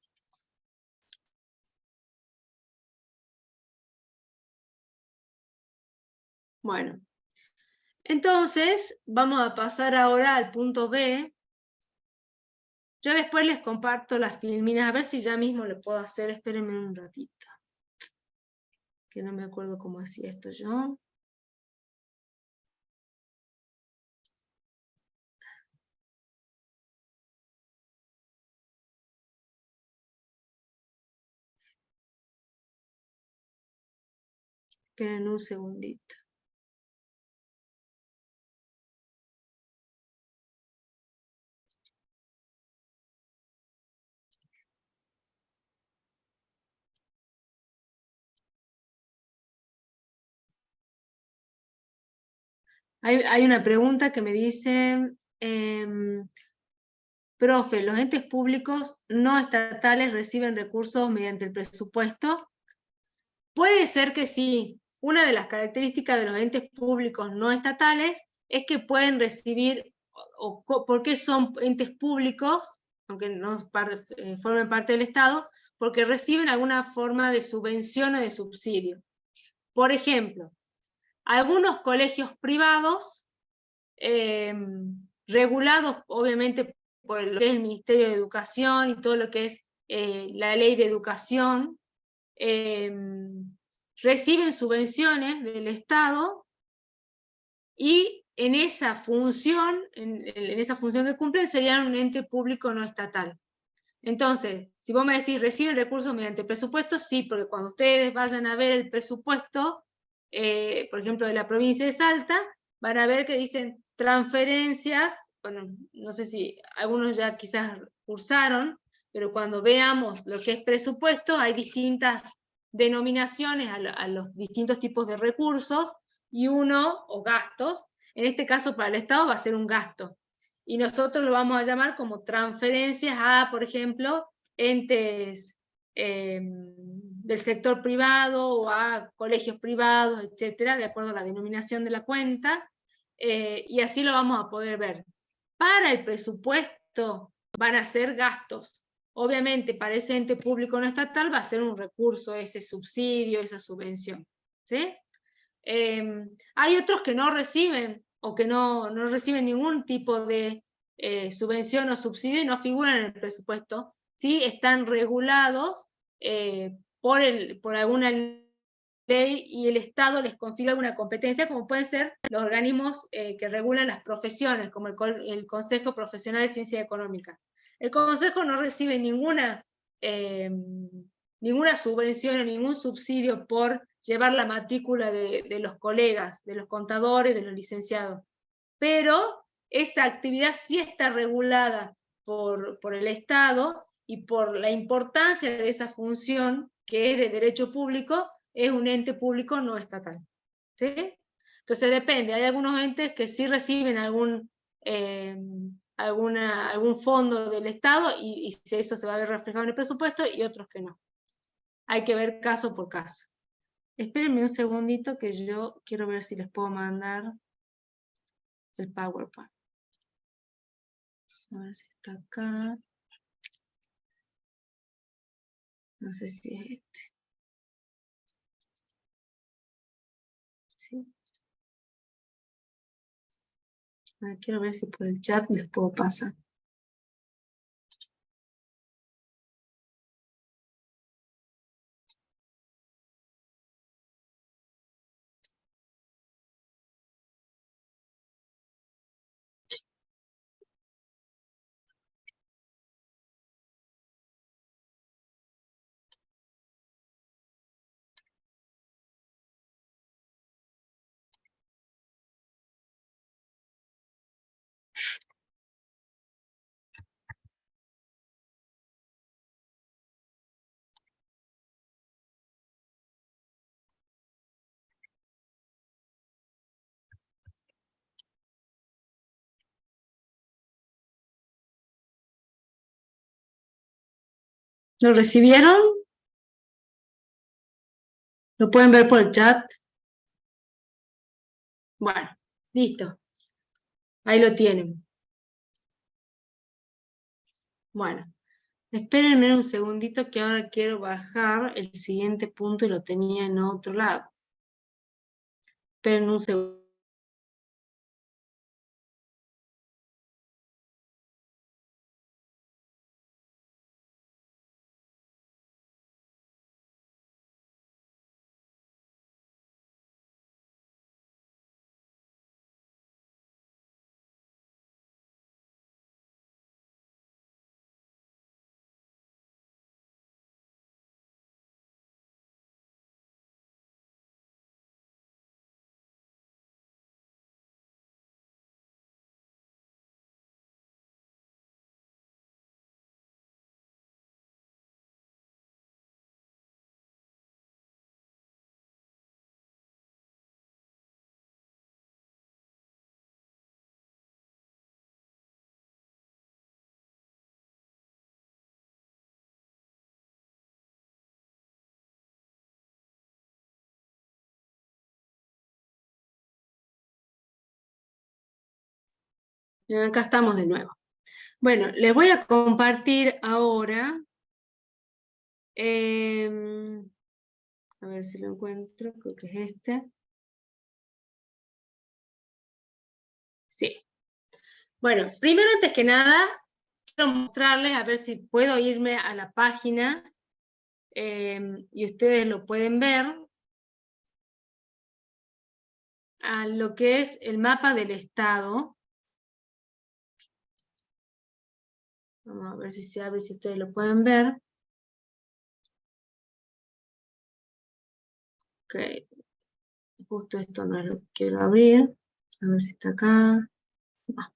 Bueno, entonces vamos a pasar ahora al punto B. Yo después les comparto las filminas, a ver si ya mismo lo puedo hacer. Espérenme un ratito, que no me acuerdo cómo hacía esto yo. Esperen un segundito. Hay una pregunta que me dice, profe, ¿los entes públicos no estatales reciben recursos mediante el presupuesto? Puede ser que sí. Una de las características de los entes públicos no estatales es que pueden recibir, porque son entes públicos, aunque no formen parte del Estado, porque reciben alguna forma de subvención o de subsidio. Por ejemplo, algunos colegios privados, regulados obviamente por lo que es el Ministerio de Educación y todo lo que es la ley de educación, reciben subvenciones del Estado y en esa función que cumplen serían un ente público no estatal. Entonces, si vos me decís, ¿reciben recursos mediante presupuesto? Sí, porque cuando ustedes vayan a ver el presupuesto, por ejemplo, de la provincia de Salta, van a ver que dicen transferencias, bueno, no sé si algunos ya quizás cursaron, pero cuando veamos lo que es presupuesto, hay distintas denominaciones a los distintos tipos de recursos, y o gastos, en este caso para el Estado va a ser un gasto, y nosotros lo vamos a llamar como transferencias a, por ejemplo, entes del sector privado o a colegios privados, etcétera, de acuerdo a la denominación de la cuenta, y así lo vamos a poder ver. Para el presupuesto van a ser gastos, obviamente para ese ente público no estatal va a ser un recurso ese subsidio, esa subvención, ¿sí? Hay otros que no reciben o que no reciben ningún tipo de subvención o subsidio y no figuran en el presupuesto, ¿sí? Están regulados por alguna ley y el Estado les confiere alguna competencia, como pueden ser los organismos que regulan las profesiones, como el Consejo Profesional de Ciencia Económica. El Consejo no recibe ninguna subvención o ningún subsidio por llevar la matrícula de los colegas, de los contadores, de los licenciados. Pero esa actividad sí está regulada por el Estado y por la importancia de esa función que es de derecho público, es un ente público no estatal, ¿sí? Entonces depende, hay algunos entes que sí reciben algún fondo del Estado y eso se va a ver reflejado en el presupuesto y otros que no. Hay que ver caso por caso. Espérenme un segundito que yo quiero ver si les puedo mandar el PowerPoint. A ver si está acá. No sé si es este. ¿Sí? A ver, quiero ver si por el chat les puedo pasar. ¿Lo recibieron? ¿Lo pueden ver por el chat? Bueno, listo. Ahí lo tienen. Bueno, espérenme un segundito que ahora quiero bajar el siguiente punto y lo tenía en otro lado. Esperen un segundo. Acá estamos de nuevo. Bueno, les voy a compartir ahora. A ver si lo encuentro, creo que es este. Sí. Bueno, primero, antes que nada, quiero mostrarles, a ver si puedo irme a la página y ustedes lo pueden ver, a lo que es el mapa del estado. Vamos a ver si se abre, si ustedes lo pueden ver. Ok, justo esto no es lo que quiero abrir. A ver si está acá. Va.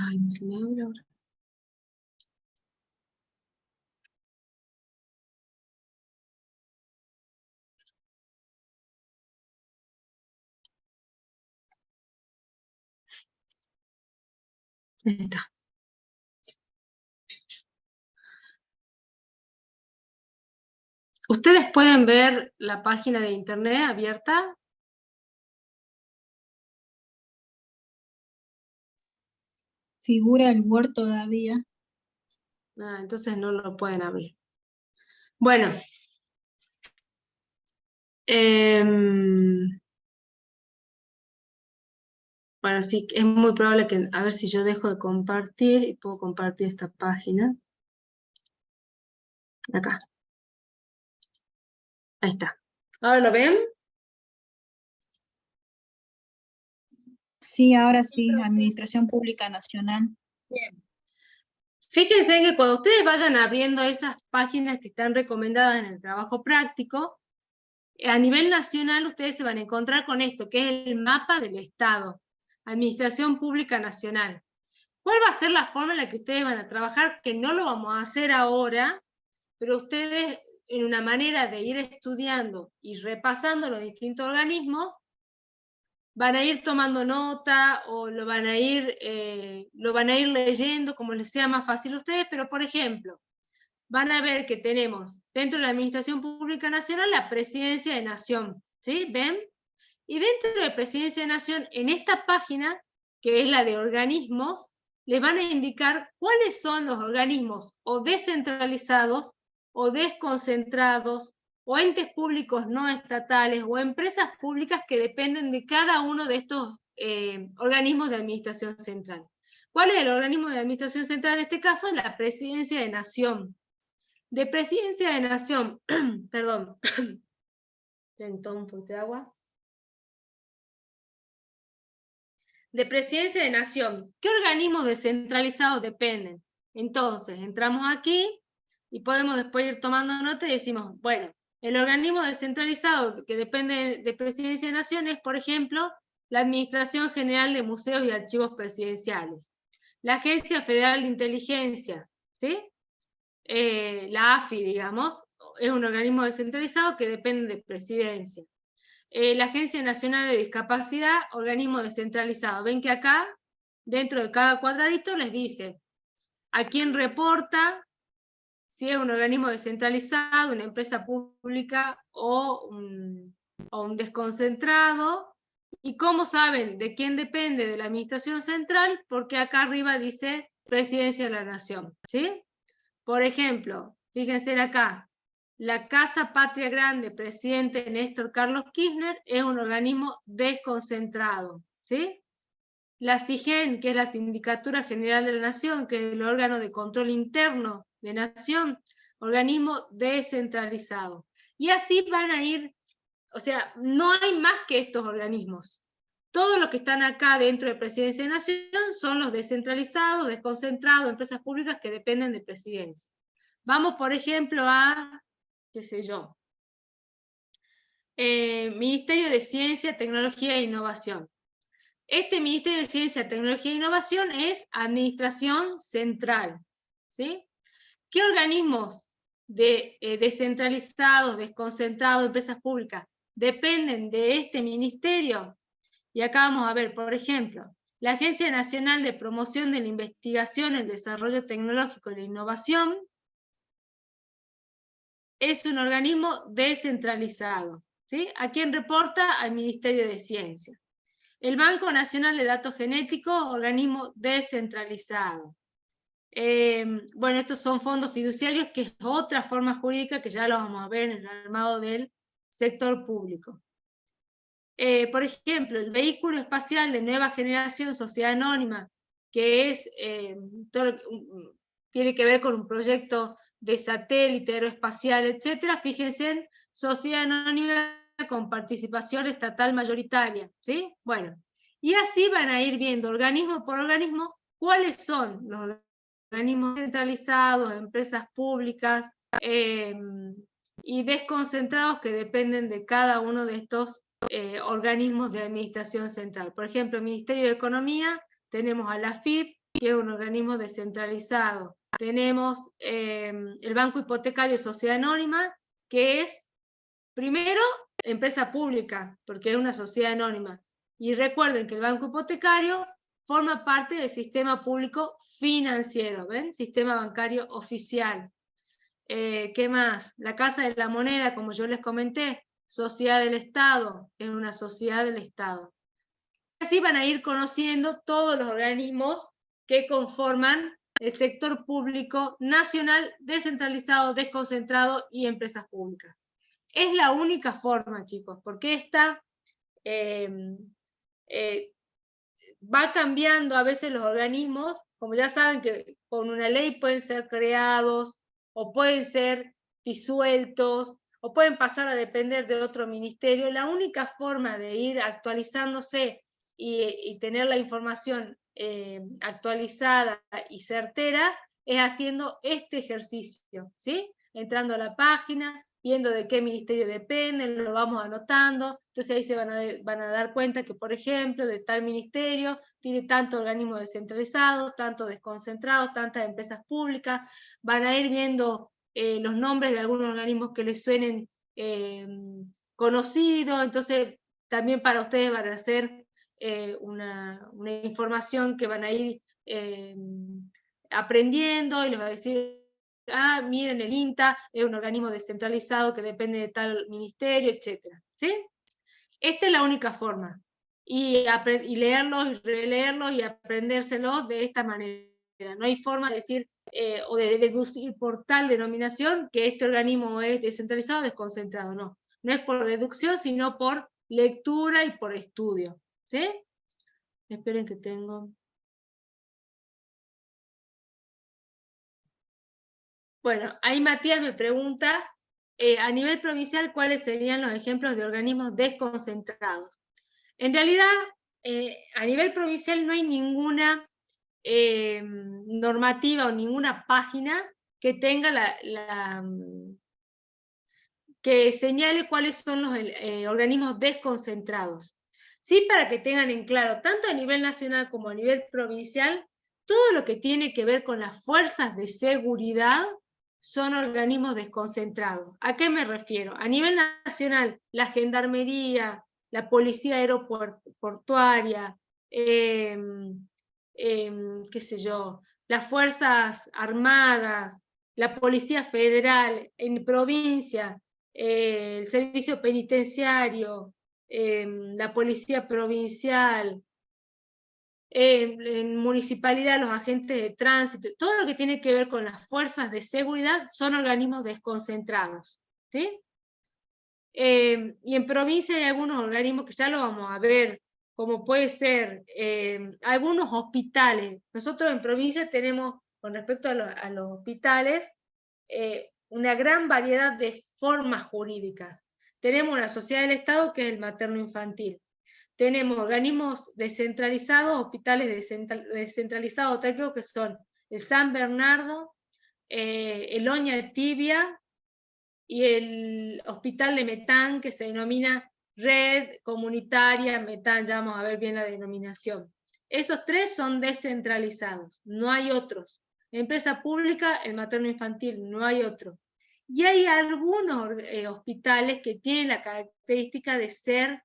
Ay, no se me abre ahora. Ahí está. ¿Ustedes pueden ver la página de internet abierta? Figura el Word todavía. Ah, entonces no lo pueden abrir. Bueno. Bueno, sí, es muy probable que, a ver si yo dejo de compartir y puedo compartir esta página. Acá. Ahí está. ¿Ahora lo ven? Sí, ahora sí, Administración Pública Nacional. Bien. Fíjense que cuando ustedes vayan abriendo esas páginas que están recomendadas en el trabajo práctico, a nivel nacional ustedes se van a encontrar con esto, que es el mapa del Estado, Administración Pública Nacional. ¿Cuál va a ser la forma en la que ustedes van a trabajar? Que no lo vamos a hacer ahora, pero ustedes, en una manera de ir estudiando y repasando los distintos organismos, van a ir tomando nota o lo van a ir leyendo como les sea más fácil a ustedes, pero por ejemplo, van a ver que tenemos dentro de la Administración Pública Nacional la Presidencia de Nación, ¿sí? ¿Ven? Y dentro de Presidencia de Nación, en esta página, que es la de organismos, les van a indicar cuáles son los organismos o descentralizados o desconcentrados o entes públicos no estatales o empresas públicas que dependen de cada uno de estos organismos de administración central. ¿Cuál es el organismo de administración central en este caso? La Presidencia de Nación. De Presidencia de Nación, perdón, un poquito de agua. De Presidencia de Nación, ¿qué organismos descentralizados dependen? Entonces, entramos aquí y podemos después ir tomando nota y decimos, bueno, el organismo descentralizado que depende de Presidencia de Nación es, por ejemplo, la Administración General de Museos y Archivos Presidenciales, la Agencia Federal de Inteligencia, ¿sí? La AFI, digamos, es un organismo descentralizado que depende de Presidencia. La Agencia Nacional de Discapacidad, organismo descentralizado. Ven que acá, dentro de cada cuadradito, les dice a quién reporta, si es un organismo descentralizado, una empresa pública o un desconcentrado, y cómo saben de quién depende de la administración central, porque acá arriba dice Presidencia de la Nación, ¿sí? Por ejemplo, fíjense acá, la Casa Patria Grande, presidente Néstor Carlos Kirchner, es un organismo desconcentrado, ¿sí? La SIGEN, que es la Sindicatura General de la Nación, que es el órgano de control interno de Nación, organismo descentralizado. Y así van a ir, o sea, no hay más que estos organismos. Todos los que están acá dentro de Presidencia de Nación son los descentralizados, desconcentrados, empresas públicas que dependen de Presidencia. Vamos, por ejemplo, a, qué sé yo, Ministerio de Ciencia, Tecnología e Innovación. Este Ministerio de Ciencia, Tecnología e Innovación es administración central, ¿sí? ¿Qué organismos descentralizados, desconcentrados, empresas públicas, dependen de este ministerio? Y acá vamos a ver, por ejemplo, la Agencia Nacional de Promoción de la Investigación, el Desarrollo Tecnológico y la Innovación, es un organismo descentralizado, ¿sí? ¿A quién reporta? Al Ministerio de Ciencia. El Banco Nacional de Datos Genéticos, organismo descentralizado. Bueno, estos son fondos fiduciarios, que es otra forma jurídica que ya lo vamos a ver en el armado del sector público. Por ejemplo, el vehículo espacial de nueva generación, sociedad anónima, que es tiene que ver con un proyecto de satélite, aeroespacial, etcétera. Fíjense en sociedad anónima con participación estatal mayoritaria, ¿sí? Bueno, y así van a ir viendo organismo por organismo cuáles son los organismos centralizados, empresas públicas y desconcentrados que dependen de cada uno de estos organismos de administración central. Por ejemplo, Ministerio de Economía, tenemos a la AFIP, que es un organismo descentralizado. Tenemos el Banco Hipotecario Sociedad Anónima, que es, primero, empresa pública, porque es una sociedad anónima. Y recuerden que el Banco Hipotecario forma parte del sistema público financiero, ¿ven? Sistema bancario oficial. ¿Qué más? La Casa de la Moneda, como yo les comenté, sociedad del Estado, es una sociedad del Estado. Así van a ir conociendo todos los organismos que conforman el sector público nacional, descentralizado, desconcentrado y empresas públicas. Es la única forma, chicos, porque esta va cambiando a veces los organismos, como ya saben que con una ley pueden ser creados o pueden ser disueltos o pueden pasar a depender de otro ministerio. La única forma de ir actualizándose y tener la información actualizada y certera es haciendo este ejercicio, ¿sí? Entrando a la página, viendo de qué ministerio dependen, lo vamos anotando, entonces ahí se van a dar cuenta que, por ejemplo, de tal ministerio tiene tanto organismo descentralizado, tanto desconcentrado, tantas empresas públicas, van a ir viendo los nombres de algunos organismos que les suenen conocidos, entonces también para ustedes van a ser una información que van a ir aprendiendo y les va a decir, ah, miren, el INTA es un organismo descentralizado que depende de tal ministerio, etcétera, ¿sí? Esta es la única forma. Y leerlos y releerlos y aprendérselos de esta manera. No hay forma de decir o de deducir por tal denominación que este organismo es descentralizado o desconcentrado. No, no es por deducción, sino por lectura y por estudio, ¿sí? Esperen que tengo... Bueno, ahí Matías me pregunta, a nivel provincial, ¿cuáles serían los ejemplos de organismos desconcentrados? En realidad, a nivel provincial no hay ninguna normativa o ninguna página que tenga que señale cuáles son los organismos desconcentrados. Sí, para que tengan en claro, tanto a nivel nacional como a nivel provincial, todo lo que tiene que ver con las fuerzas de seguridad son organismos desconcentrados. ¿A qué me refiero? A nivel nacional, la Gendarmería, la Policía Aeroportuaria, qué sé yo, las Fuerzas Armadas, la Policía Federal, en provincia, el Servicio Penitenciario, la Policía Provincial, en municipalidad los agentes de tránsito, todo lo que tiene que ver con las fuerzas de seguridad son organismos desconcentrados, ¿sí? Y en provincia hay algunos organismos que ya lo vamos a ver, como puede ser algunos hospitales. Nosotros en provincia tenemos, con respecto a los hospitales, una gran variedad de formas jurídicas. Tenemos una sociedad del Estado que es el materno-infantil. Tenemos organismos descentralizados, hospitales descentralizados, que son el San Bernardo, el Oña Tibia y el Hospital de Metán, que se denomina Red Comunitaria Metán, ya vamos a ver bien la denominación. Esos tres son descentralizados, no hay otros. Empresa pública, el materno-infantil, no hay otro. Y hay algunos hospitales que tienen la característica de ser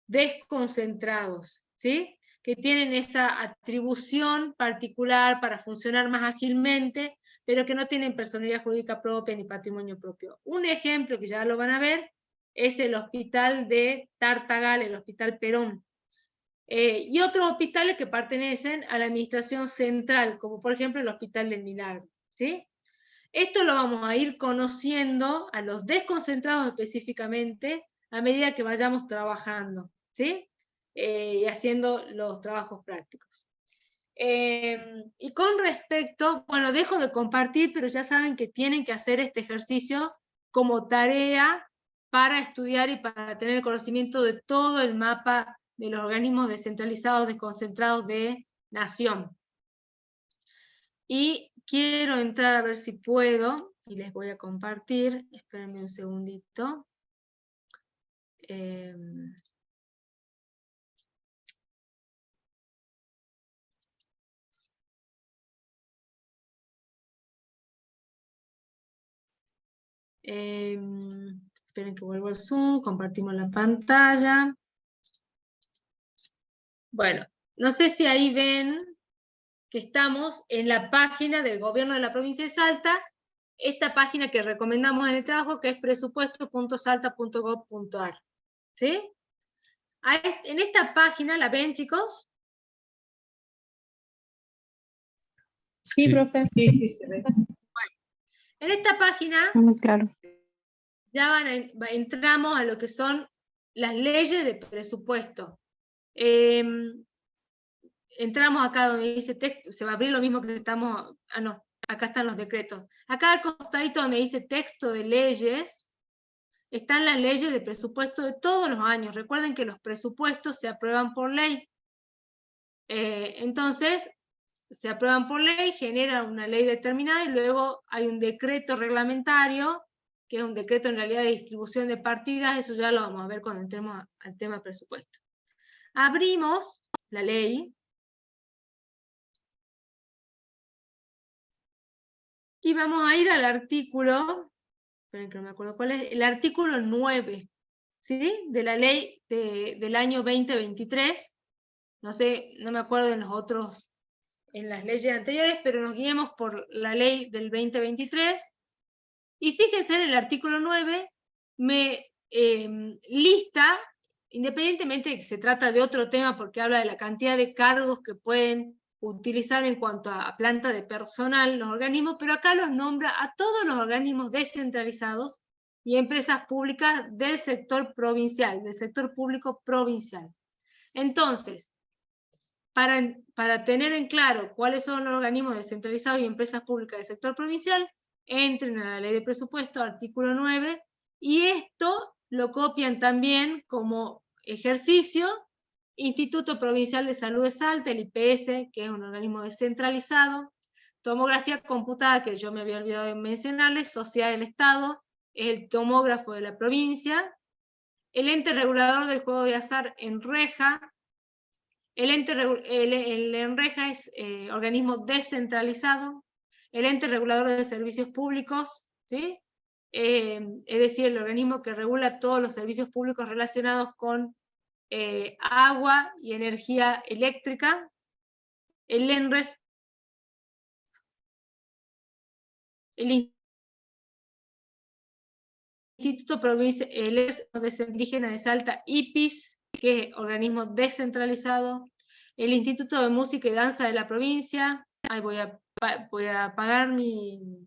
desconcentrados, ¿sí? Que tienen esa atribución particular para funcionar más ágilmente, pero que no tienen personalidad jurídica propia ni patrimonio propio. Un ejemplo que ya lo van a ver es el hospital de Tartagal, el Hospital Perón. Y otros hospitales que pertenecen a la administración central, como por ejemplo el Hospital del Milagro, ¿sí? Esto lo vamos a ir conociendo a los desconcentrados específicamente a medida que vayamos trabajando, ¿sí? Y haciendo los trabajos prácticos. Y con respecto, bueno, dejo de compartir, pero ya saben que tienen que hacer este ejercicio como tarea para estudiar y para tener conocimiento de todo el mapa de los organismos descentralizados, desconcentrados de nación. Y quiero entrar a ver si puedo, y les voy a compartir, espérenme un segundito. Esperen que vuelvo al Zoom, compartimos la pantalla. Bueno, no sé si ahí ven que estamos en la página del gobierno de la provincia de Salta, esta página que recomendamos en el trabajo, que es presupuesto.salta.gov.ar. ¿Sí? En esta página, ¿la ven, chicos? Sí, profe. Sí, se ve. En esta página Muy claro. ya entramos a lo que son las leyes de presupuesto. Entramos acá donde dice texto, se va a abrir lo mismo que estamos, no, acá están los decretos. Acá al costadito donde dice texto de leyes, están las leyes de presupuesto de todos los años. Recuerden que los presupuestos se aprueban por ley. Entonces, se aprueban por ley, generan una ley determinada y luego hay un decreto reglamentario, que es un decreto en realidad de distribución de partidas, eso ya lo vamos a ver cuando entremos al tema presupuesto. Abrimos la ley y vamos a ir al artículo, esperen que no me acuerdo cuál es, el artículo 9, ¿sí? De la ley del año 2023, no sé, no me acuerdo en los otros, en las leyes anteriores, pero nos guiemos por la ley del 2023, y fíjense en el artículo 9, me lista, independientemente de que se trata de otro tema, porque habla de la cantidad de cargos que pueden utilizar en cuanto a planta de personal los organismos, pero acá los nombra a todos los organismos descentralizados y empresas públicas del sector provincial, del sector público provincial. Entonces, para tener en claro cuáles son los organismos descentralizados y empresas públicas del sector provincial, entren a la ley de presupuesto, artículo 9, y esto lo copian también como ejercicio Instituto Provincial de Salud de Salta, el IPS, que es un organismo descentralizado, tomografía computada, que yo me había olvidado de mencionarles, Sociedad del Estado, es el tomógrafo de la provincia, el ente regulador del juego de azar ENREJA, el ENREJA es organismo descentralizado, el ente regulador de servicios públicos, ¿sí? Es decir, el organismo que regula todos los servicios públicos relacionados con agua y energía eléctrica, el ENRES, el Instituto Provincial, el Indígena de Salta, IPIS, que es organismo descentralizado, el Instituto de Música y Danza de la provincia. Ahí voy a apagar mi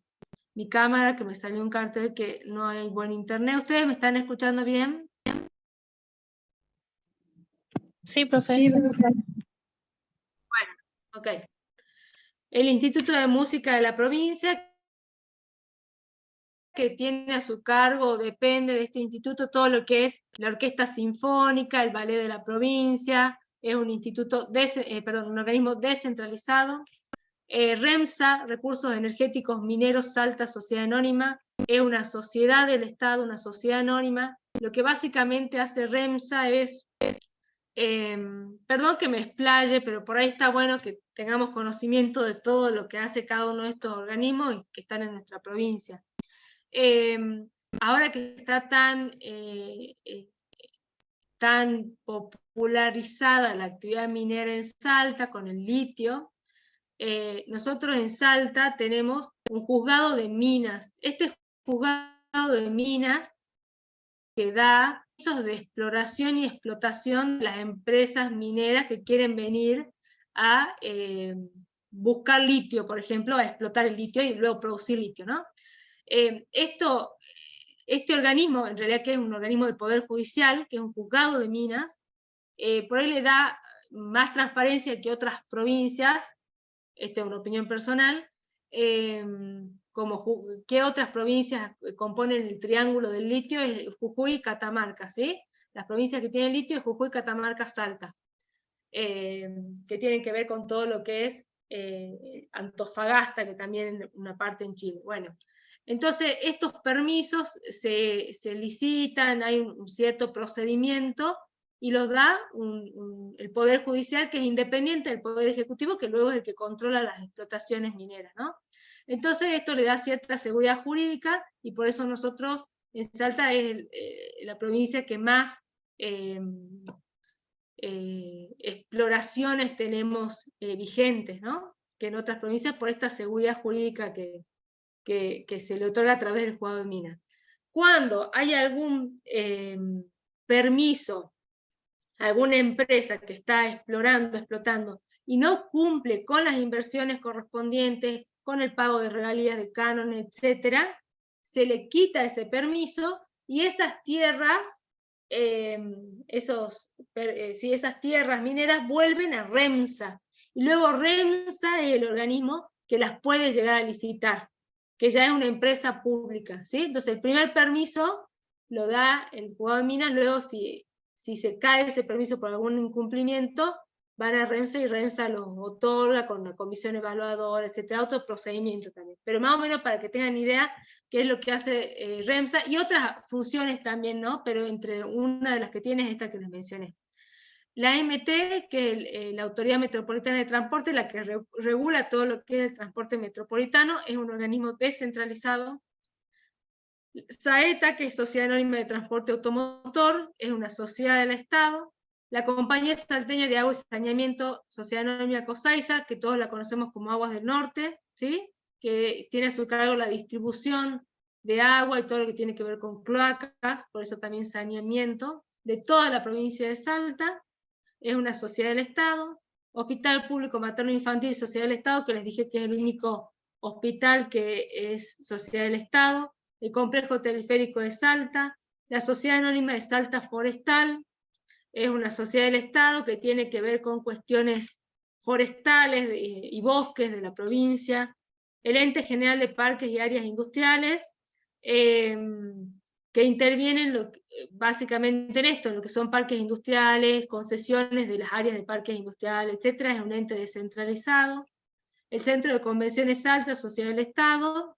cámara, que me salió un cartel que no hay buen internet. ¿Ustedes me están escuchando bien? Sí, profe. Sí, Bueno, ok. El Instituto de Música de la provincia, que tiene a su cargo, depende de este instituto, todo lo que es la Orquesta Sinfónica, el Ballet de la provincia, es un instituto, un organismo descentralizado. REMSA, Recursos Energéticos Mineros Salta, Sociedad Anónima, es una sociedad del Estado, una sociedad anónima. Lo que básicamente hace REMSA es, perdón que me explaye, pero por ahí está bueno que tengamos conocimiento de todo lo que hace cada uno de estos organismos y que están en nuestra provincia. Ahora que está tan popularizada la actividad minera en Salta con el litio, nosotros en Salta tenemos un juzgado de minas. Este juzgado de minas que da permisos de exploración y explotación de las empresas mineras que quieren venir a buscar litio, por ejemplo, a explotar el litio y luego producir litio, ¿no? Este organismo, en realidad que es un organismo del Poder Judicial, que es un juzgado de minas, por ahí le da más transparencia que otras provincias, esta es una opinión personal, ¿qué otras provincias componen el triángulo del litio? Es Jujuy y Catamarca, ¿sí? Las provincias que tienen litio es Jujuy, Catamarca, Salta, que tienen que ver con todo lo que es Antofagasta, que también es una parte en Chile. Bueno, entonces estos permisos se licitan, hay un cierto procedimiento, y los da el Poder Judicial, que es independiente del Poder Ejecutivo, que luego es el que controla las explotaciones mineras, ¿no? Entonces esto le da cierta seguridad jurídica, y por eso nosotros en Salta es la provincia que más exploraciones tenemos vigentes, ¿no? Que en otras provincias, por esta seguridad jurídica que se le otorga a través del juzgado de minas. Cuando hay algún permiso, alguna empresa que está explotando, y no cumple con las inversiones correspondientes, con el pago de regalías de canon, etcétera, se le quita ese permiso, y esas tierras, esas tierras mineras vuelven a REMSA, y luego REMSA es el organismo que las puede llegar a licitar, que ya es una empresa pública, ¿sí? Entonces el primer permiso lo da el juzgado de minas, luego si se cae ese permiso por algún incumplimiento, van a REMSA y REMSA los otorga con la comisión evaluadora, etcétera, otro procedimiento también. Pero más o menos para que tengan idea qué es lo que hace REMSA, y otras funciones también, ¿no? Pero entre una de las que tiene es esta que les mencioné. La AMT, que es la Autoridad Metropolitana de Transporte, la que regula todo lo que es el transporte metropolitano, es un organismo descentralizado. SAETA, que es Sociedad Anónima de Transporte Automotor, es una sociedad del Estado. La Compañía Salteña de Agua y Saneamiento, Sociedad Anónima COSAISA, que todos la conocemos como Aguas del Norte, ¿sí? Que tiene a su cargo la distribución de agua y todo lo que tiene que ver con cloacas, por eso también saneamiento, de toda la provincia de Salta. Es una sociedad del Estado. Hospital Público Materno Infantil, Sociedad del Estado, que les dije que es el único hospital que es sociedad del Estado. El Complejo Teleférico de Salta, la Sociedad Anónima de Salta Forestal, es una sociedad del Estado que tiene que ver con cuestiones forestales y bosques de la provincia, el Ente General de Parques y Áreas Industriales, que intervienen básicamente en esto, en lo que son parques industriales, concesiones de las áreas de parques industriales, etc. Es un ente descentralizado. El Centro de Convenciones Salta, Sociedad del Estado,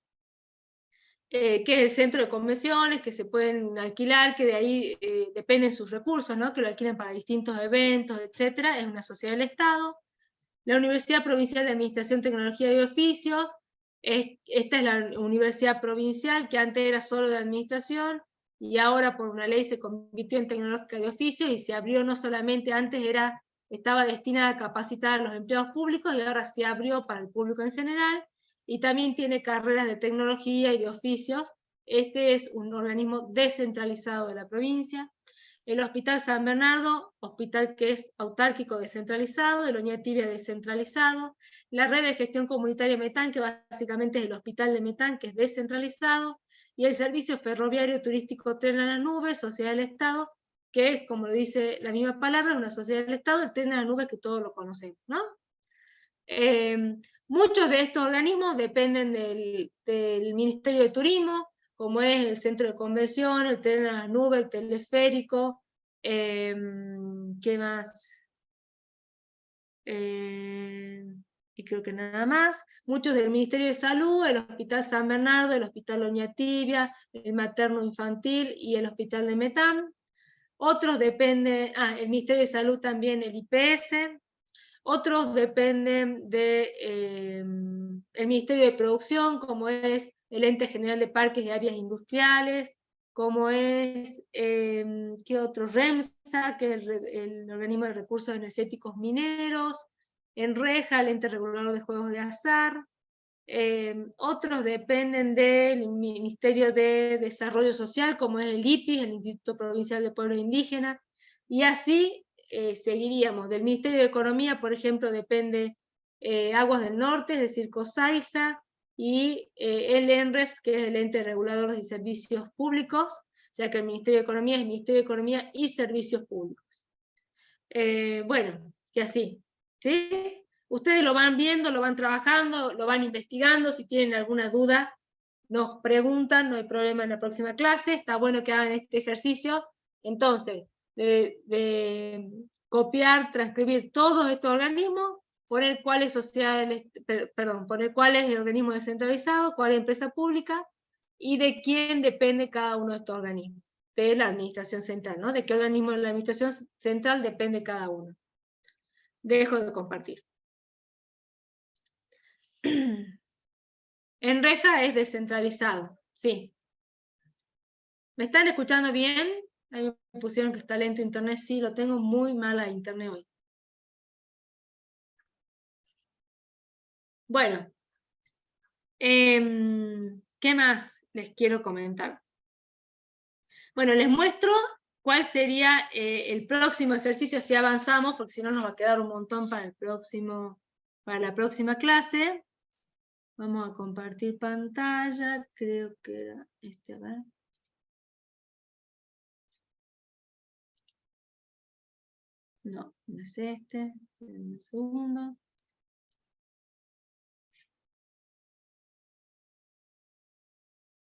que es el centro de convenciones, que se pueden alquilar, que de ahí dependen sus recursos, ¿no? Que lo alquilan para distintos eventos, etc. Es una sociedad del Estado. La Universidad Provincial de Administración, Tecnología y Oficios, esta es la universidad provincial, que antes era solo de administración, y ahora por una ley se convirtió en tecnológica de oficios, y se abrió no solamente, antes estaba destinada a capacitar a los empleados públicos, y ahora se abrió para el público en general, y también tiene carreras de tecnología y de oficios. Este es un organismo descentralizado de la provincia. El Hospital San Bernardo, hospital que es autárquico descentralizado, el Oña Tibia descentralizado, la red de gestión comunitaria Metán, que básicamente es el hospital de Metán, que es descentralizado, y el servicio ferroviario turístico Tren a la Nube, Sociedad del Estado, que es, como lo dice la misma palabra, una sociedad del Estado, el Tren a la Nube que todos lo conocemos, ¿no? Muchos de estos organismos dependen del Ministerio de Turismo, como es el Centro de Convención, el Tren a la Nube, el Teleférico, ¿qué más? Y creo que nada más. Muchos del Ministerio de Salud, el Hospital San Bernardo, el Hospital Oña Tibia, el Materno Infantil y el Hospital de Metán. Otros dependen, el Ministerio de Salud también, el IPS. Otros dependen del Ministerio de Producción, como es el Ente General de Parques y Áreas Industriales, como es, ¿qué otro? REMSA, que es el Organismo de Recursos Energéticos Mineros, ENREJA, el Ente Regulador de Juegos de Azar. Otros dependen del Ministerio de Desarrollo Social, como es el IPIS, el Instituto Provincial de Pueblos Indígenas, y así seguiríamos. Del Ministerio de Economía, por ejemplo, depende Aguas del Norte, es decir, COSAISA, y el ENREF, que es el Ente Regulador de Servicios Públicos, o sea que el Ministerio de Economía es el Ministerio de Economía y Servicios Públicos. Bueno, que así, ¿sí? Ustedes lo van viendo, lo van trabajando, lo van investigando. Si tienen alguna duda, nos preguntan, no hay problema en la próxima clase. Está bueno que hagan este ejercicio. Entonces, de copiar, transcribir todos estos organismos, poner cuál es poner cuál es el organismo descentralizado, cuál es empresa pública, y de quién depende cada uno de estos organismos. De la administración central, ¿no? De qué organismo de la administración central depende cada uno. Dejo de compartir. Enreja es descentralizado, sí. ¿Me están escuchando bien? Ahí me pusieron que está lento internet, sí, lo tengo muy mala internet hoy. Bueno, ¿qué más les quiero comentar? Bueno, les muestro cuál sería el próximo ejercicio si avanzamos, porque si no nos va a quedar un montón para la próxima clase. Vamos a compartir pantalla, creo que era este, a ver. No, no es este, un segundo.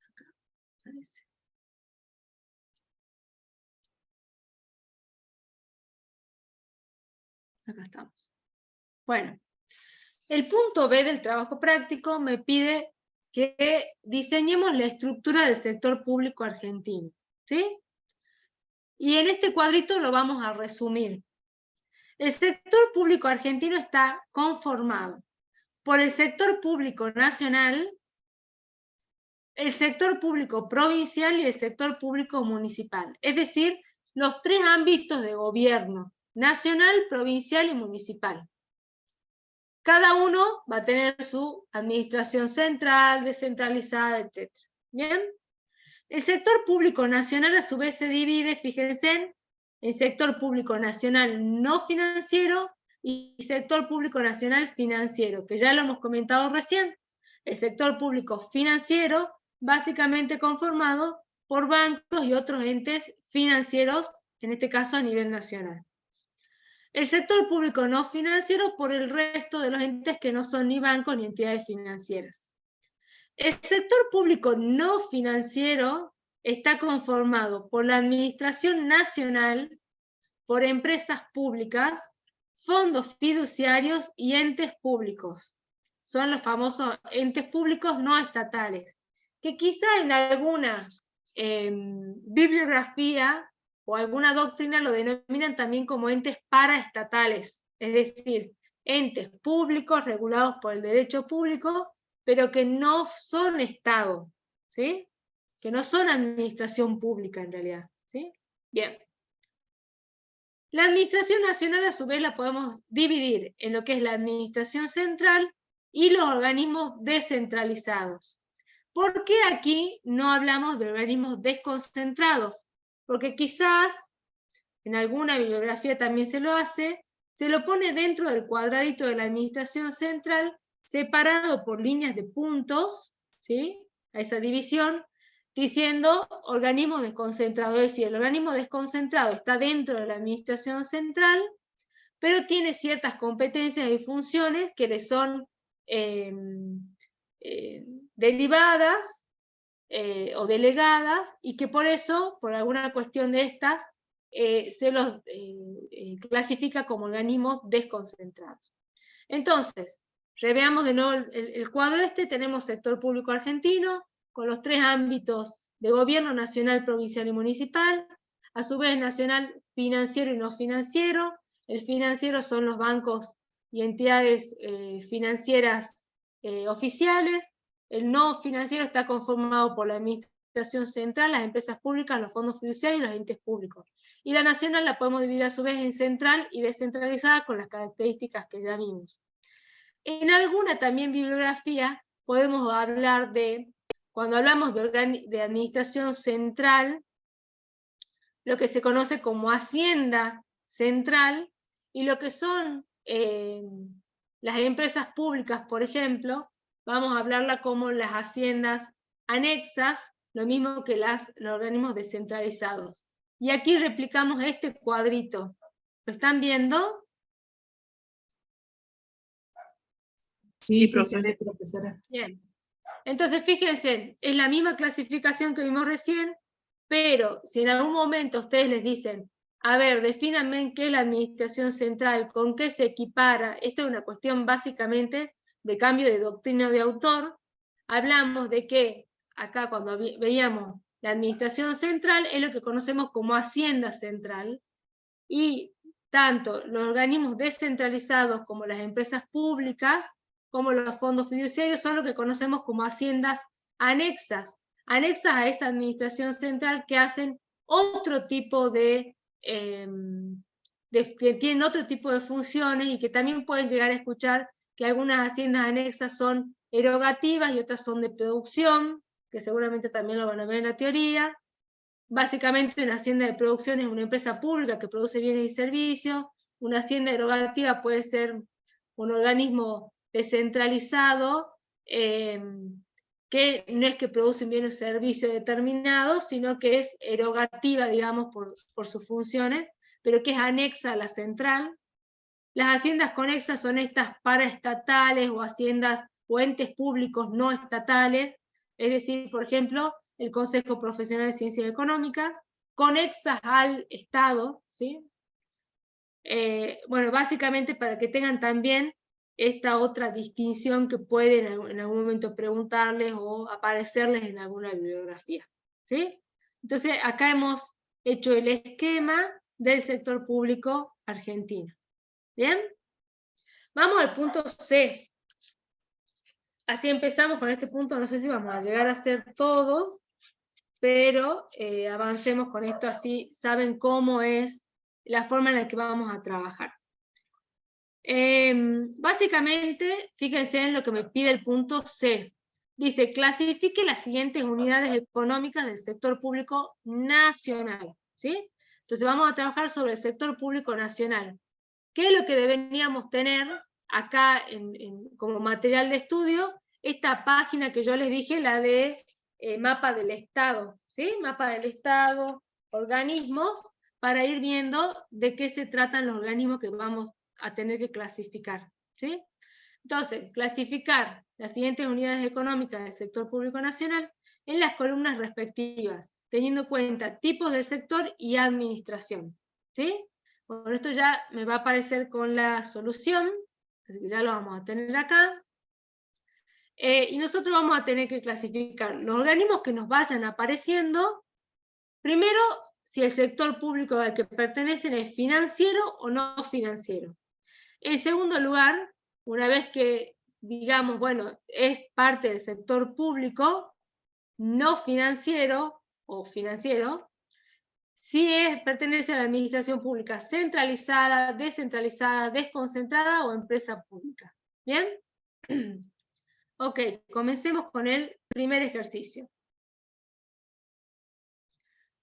Acá aparece. Acá estamos. Bueno, el punto B del trabajo práctico me pide que diseñemos la estructura del sector público argentino, ¿sí? Y en este cuadrito lo vamos a resumir. El sector público argentino está conformado por el sector público nacional, el sector público provincial y el sector público municipal. Es decir, los tres ámbitos de gobierno, nacional, provincial y municipal. Cada uno va a tener su administración central, descentralizada, etc. ¿Bien? El sector público nacional a su vez se divide, fíjense, en sector público nacional no financiero y sector público nacional financiero, que ya lo hemos comentado recién. El sector público financiero, básicamente conformado por bancos y otros entes financieros, en este caso a nivel nacional. El sector público no financiero por el resto de los entes que no son ni bancos ni entidades financieras. El sector público no financiero está conformado por la Administración Nacional, por empresas públicas, fondos fiduciarios y entes públicos. Son los famosos entes públicos no estatales, que quizá en alguna bibliografía o alguna doctrina lo denominan también como entes paraestatales, es decir, entes públicos regulados por el derecho público, pero que no son Estado, ¿sí? Que no son administración pública en realidad, ¿sí? Bien. La administración nacional a su vez la podemos dividir en lo que es la administración central y los organismos descentralizados. ¿Por qué aquí no hablamos de organismos desconcentrados? Porque quizás en alguna bibliografía también se lo hace, se lo pone dentro del cuadradito de la administración central, separado por líneas de puntos, ¿sí? A esa división, diciendo organismos desconcentrados. Es decir, el organismo desconcentrado está dentro de la administración central, pero tiene ciertas competencias y funciones que le son derivadas o delegadas, y que por eso, por alguna cuestión de estas, se los clasifica como organismos desconcentrados. Entonces, reveamos de nuevo el cuadro este. Tenemos sector público argentino, con los tres ámbitos de gobierno: nacional, provincial y municipal. A su vez, nacional, financiero y no financiero. El financiero son los bancos y entidades financieras oficiales. El no financiero está conformado por la administración central, las empresas públicas, los fondos fiduciarios y los entes públicos. Y la nacional la podemos dividir a su vez en central y descentralizada, con las características que ya vimos. En alguna también bibliografía podemos hablar de, cuando hablamos de administración central, lo que se conoce como hacienda central, y lo que son las empresas públicas, por ejemplo, vamos a hablarla como las haciendas anexas, lo mismo que los organismos descentralizados. Y aquí replicamos este cuadrito. ¿Lo están viendo? Sí, profesora. Bien. Entonces, fíjense, es la misma clasificación que vimos recién, pero si en algún momento ustedes les dicen, a ver, defínanme qué es la administración central, con qué se equipara, esto es una cuestión básicamente de cambio de doctrina de autor. Hablamos de que acá, cuando veíamos la administración central, es lo que conocemos como hacienda central, y tanto los organismos descentralizados como las empresas públicas como los fondos fiduciarios, son lo que conocemos como haciendas anexas a esa administración central, que hacen otro tipo que tienen otro tipo de funciones, y que también pueden llegar a escuchar que algunas haciendas anexas son erogativas y otras son de producción, que seguramente también lo van a ver en la teoría. Básicamente una hacienda de producción es una empresa pública que produce bienes y servicios. Una hacienda erogativa puede ser un organismo descentralizado, que no es que produce un bien o servicio determinado, sino que es erogativa, digamos, por sus funciones, pero que es anexa a la central. Las haciendas conexas son estas paraestatales o haciendas o entes públicos no estatales, es decir, por ejemplo, el Consejo Profesional de Ciencias Económicas, conexas al Estado, ¿sí? Bueno, básicamente para que tengan también esta otra distinción que pueden en algún momento preguntarles o aparecerles en alguna bibliografía, ¿sí? Entonces, acá hemos hecho el esquema del sector público argentino. ¿Bien? Vamos al punto C. Así empezamos con este punto. No sé si vamos a llegar a hacer todo, pero avancemos con esto, así saben cómo es la forma en la que vamos a trabajar. Básicamente, fíjense en lo que me pide el punto C. Dice, clasifique las siguientes unidades económicas del sector público nacional, ¿sí? Entonces vamos a trabajar sobre el sector público nacional. ¿Qué es lo que deberíamos tener acá como material de estudio? Esta página que yo les dije, la de mapa del Estado, ¿sí? Mapa del Estado, organismos, para ir viendo de qué se tratan los organismos que vamos a tener que clasificar, ¿sí? Entonces, clasificar las siguientes unidades económicas del sector público nacional en las columnas respectivas, teniendo en cuenta tipos de sector y administración, ¿sí? Bueno, esto ya me va a aparecer con la solución, así que ya lo vamos a tener acá. Y nosotros vamos a tener que clasificar los organismos que nos vayan apareciendo. Primero, si el sector público al que pertenecen es financiero o no financiero. En segundo lugar, una vez que digamos, bueno, es parte del sector público, no financiero o financiero, si pertenece a la administración pública centralizada, descentralizada, desconcentrada o empresa pública. ¿Bien? Ok, comencemos con el primer ejercicio.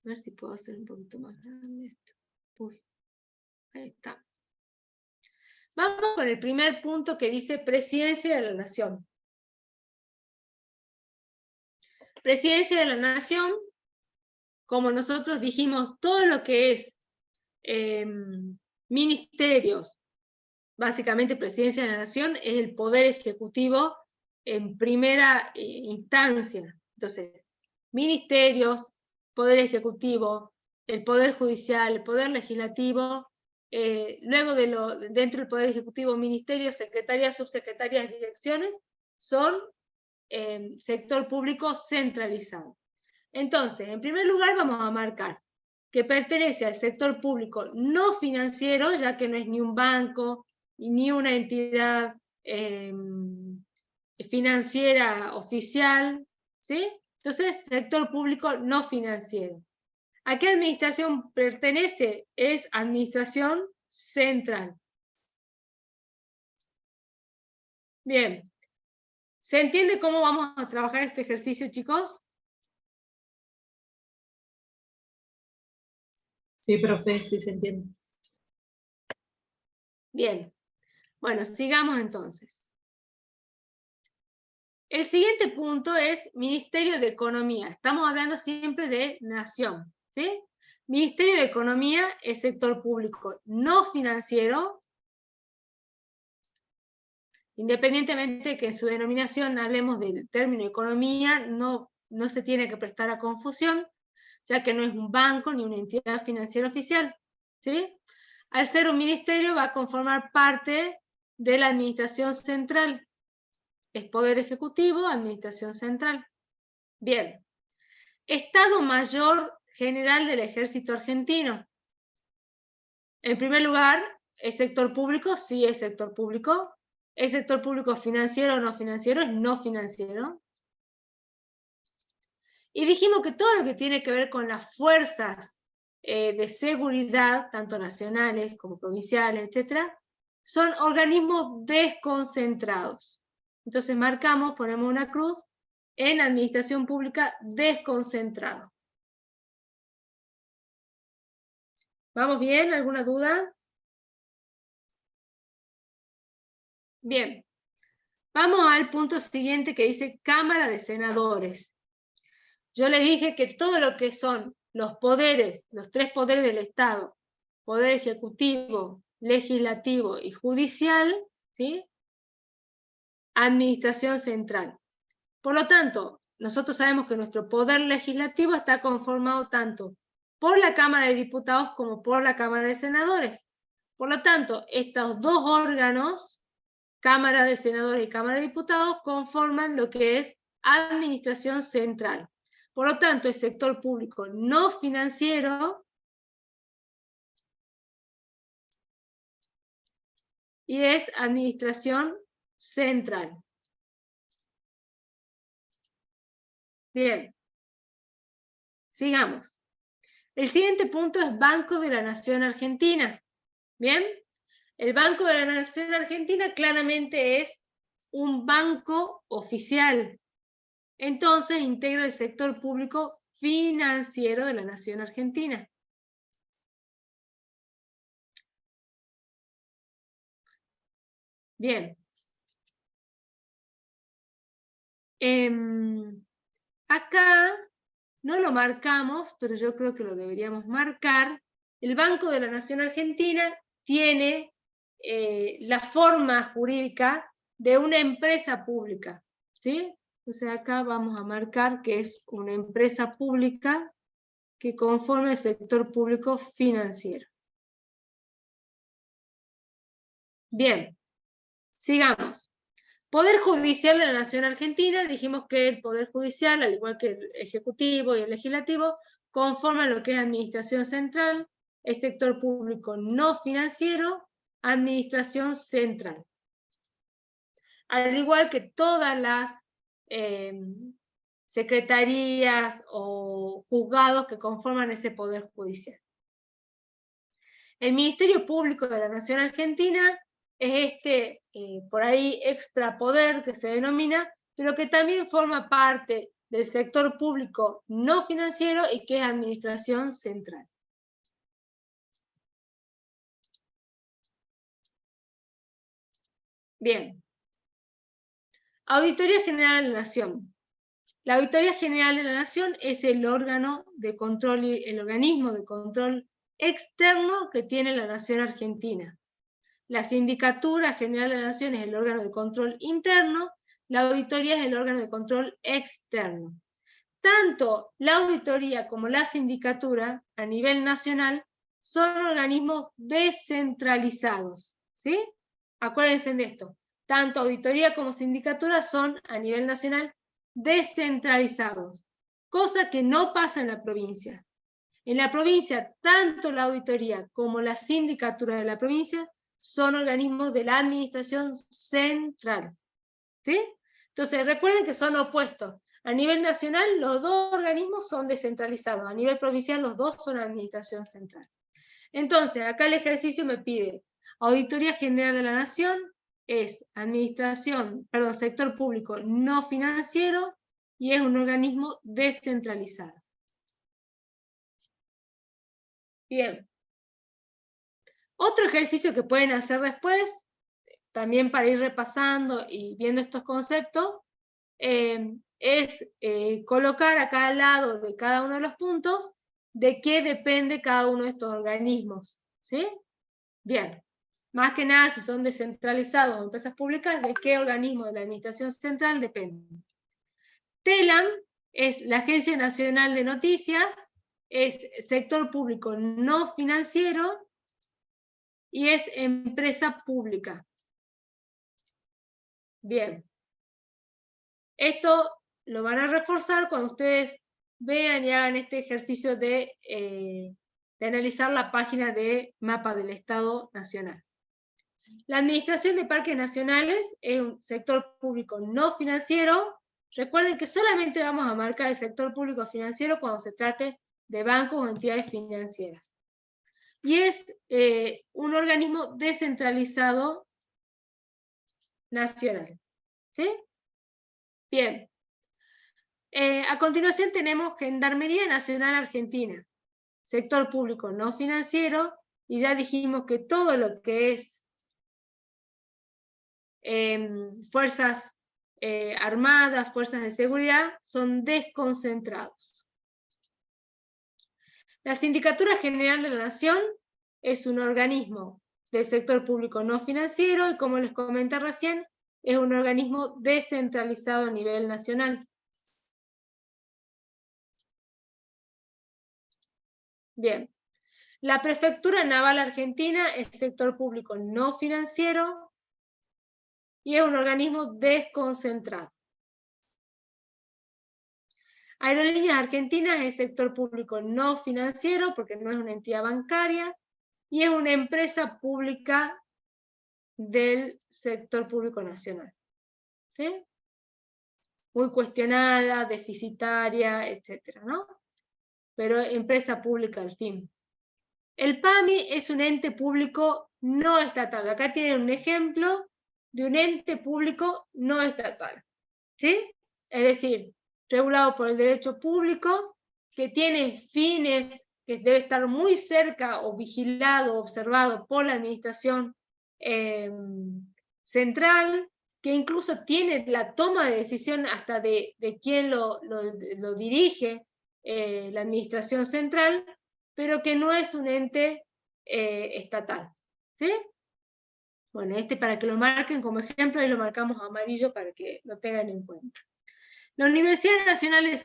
A ver si puedo hacer un poquito más grande esto. Uy, ahí está. Vamos con el primer punto que dice Presidencia de la Nación. Presidencia de la Nación, como nosotros dijimos, todo lo que es ministerios, básicamente Presidencia de la Nación es el poder ejecutivo en primera instancia. Entonces, ministerios, poder ejecutivo, el poder judicial, el poder legislativo, luego dentro del poder ejecutivo, ministerios, secretarías, subsecretarías, direcciones, son sector público centralizado. Entonces, en primer lugar vamos a marcar que pertenece al sector público no financiero, ya que no es ni un banco, ni una entidad financiera oficial, ¿sí? Entonces, sector público no financiero. ¿A qué administración pertenece? Es administración central. Bien. ¿Se entiende cómo vamos a trabajar este ejercicio, chicos? Sí, profe, sí se entiende. Bien. Bueno, sigamos entonces. El siguiente punto es Ministerio de Economía. Estamos hablando siempre de nación, ¿sí? Ministerio de Economía es sector público no financiero, independientemente de que en su denominación hablemos del término economía, no se tiene que prestar a confusión, ya que no es un banco ni una entidad financiera oficial, ¿sí? Al ser un ministerio va a conformar parte de la administración central. Es Poder Ejecutivo, Administración Central. Bien. Estado Mayor General del Ejército Argentino. En primer lugar, ¿es sector público? Sí, es sector público. ¿Es sector público financiero o no financiero? Es no financiero. Y dijimos que todo lo que tiene que ver con las fuerzas de seguridad, tanto nacionales como provinciales, etcétera, son organismos desconcentrados. Entonces marcamos, ponemos una cruz en administración pública desconcentrado. ¿Vamos bien? ¿Alguna duda? Bien. Vamos al punto siguiente que dice Cámara de Senadores. Yo les dije que todo lo que son los poderes, los tres poderes del Estado, poder ejecutivo, legislativo y judicial, ¿sí? Administración central. Por lo tanto, nosotros sabemos que nuestro poder legislativo está conformado tanto por la Cámara de Diputados como por la Cámara de Senadores. Por lo tanto, estos dos órganos, Cámara de Senadores y Cámara de Diputados, conforman lo que es administración central. Por lo tanto, el sector público no financiero y es administración central. Bien, sigamos. El siguiente punto es Banco de la Nación Argentina. Bien, el Banco de la Nación Argentina claramente es un banco oficial. Entonces integra el sector público financiero de la Nación Argentina. Bien. Acá no lo marcamos, pero yo creo que lo deberíamos marcar. El Banco de la Nación Argentina tiene la forma jurídica de una empresa pública, ¿sí? Entonces acá vamos a marcar que es una empresa pública que conforma el sector público financiero. Bien, sigamos. Poder Judicial de la Nación Argentina, dijimos que el Poder Judicial, al igual que el Ejecutivo y el Legislativo, conforman lo que es Administración Central, el sector público no financiero, Administración Central. Al igual que todas las secretarías o juzgados que conforman ese Poder Judicial. El Ministerio Público de la Nación Argentina es por ahí extra poder que se denomina, pero que también forma parte del sector público no financiero y que es administración central. Bien. Auditoría General de la Nación. La Auditoría General de la Nación es el órgano de control, el organismo de control externo que tiene la Nación Argentina. La Sindicatura General de la Nación es el órgano de control interno, la auditoría es el órgano de control externo. Tanto la auditoría como la sindicatura a nivel nacional son organismos descentralizados, ¿sí? Acuérdense de esto, tanto auditoría como sindicatura son a nivel nacional descentralizados, cosa que no pasa en la provincia. En la provincia, tanto la auditoría como la sindicatura de la provincia son organismos de la administración central. ¿Sí? Entonces, recuerden que son opuestos. A nivel nacional, los dos organismos son descentralizados. A nivel provincial, los dos son administración central. Entonces, acá el ejercicio me pide Auditoría General de la Nación, es sector público no financiero y es un organismo descentralizado. Bien. Otro ejercicio que pueden hacer después, también para ir repasando y viendo estos conceptos, es colocar acá al lado de cada uno de los puntos de qué depende cada uno de estos organismos. ¿Sí? Bien. Más que nada, si son descentralizados o empresas públicas, de qué organismo de la Administración Central dependen. TELAM es la Agencia Nacional de Noticias, es sector público no financiero, y es empresa pública. Bien. Esto lo van a reforzar cuando ustedes vean y hagan este ejercicio de analizar la página de mapa del Estado Nacional. La Administración de Parques Nacionales es un sector público no financiero. Recuerden que solamente vamos a marcar el sector público financiero cuando se trate de bancos o entidades financieras. Y es un organismo descentralizado nacional. ¿Sí? Bien. A continuación tenemos Gendarmería Nacional Argentina, sector público no financiero, y ya dijimos que todo lo que es fuerzas armadas, fuerzas de seguridad, son desconcentrados. La Sindicatura General de la Nación es un organismo del sector público no financiero y, como les comenté recién, es un organismo descentralizado a nivel nacional. Bien. La Prefectura Naval Argentina es sector público no financiero y es un organismo desconcentrado. Aerolíneas Argentinas es sector público no financiero porque no es una entidad bancaria y es una empresa pública del sector público nacional. ¿Sí? Muy cuestionada, deficitaria, etcétera, ¿no? Pero empresa pública al fin. El PAMI es un ente público no estatal. Acá tienen un ejemplo de un ente público no estatal. ¿Sí? Es decir, regulado por el derecho público, que tiene fines, que debe estar muy cerca o vigilado, observado por la administración central, que incluso tiene la toma de decisión hasta de quién lo dirige la administración central, pero que no es un ente estatal. ¿Sí? Bueno, para que lo marquen como ejemplo, y lo marcamos amarillo para que lo tengan en cuenta. La Universidad Nacional de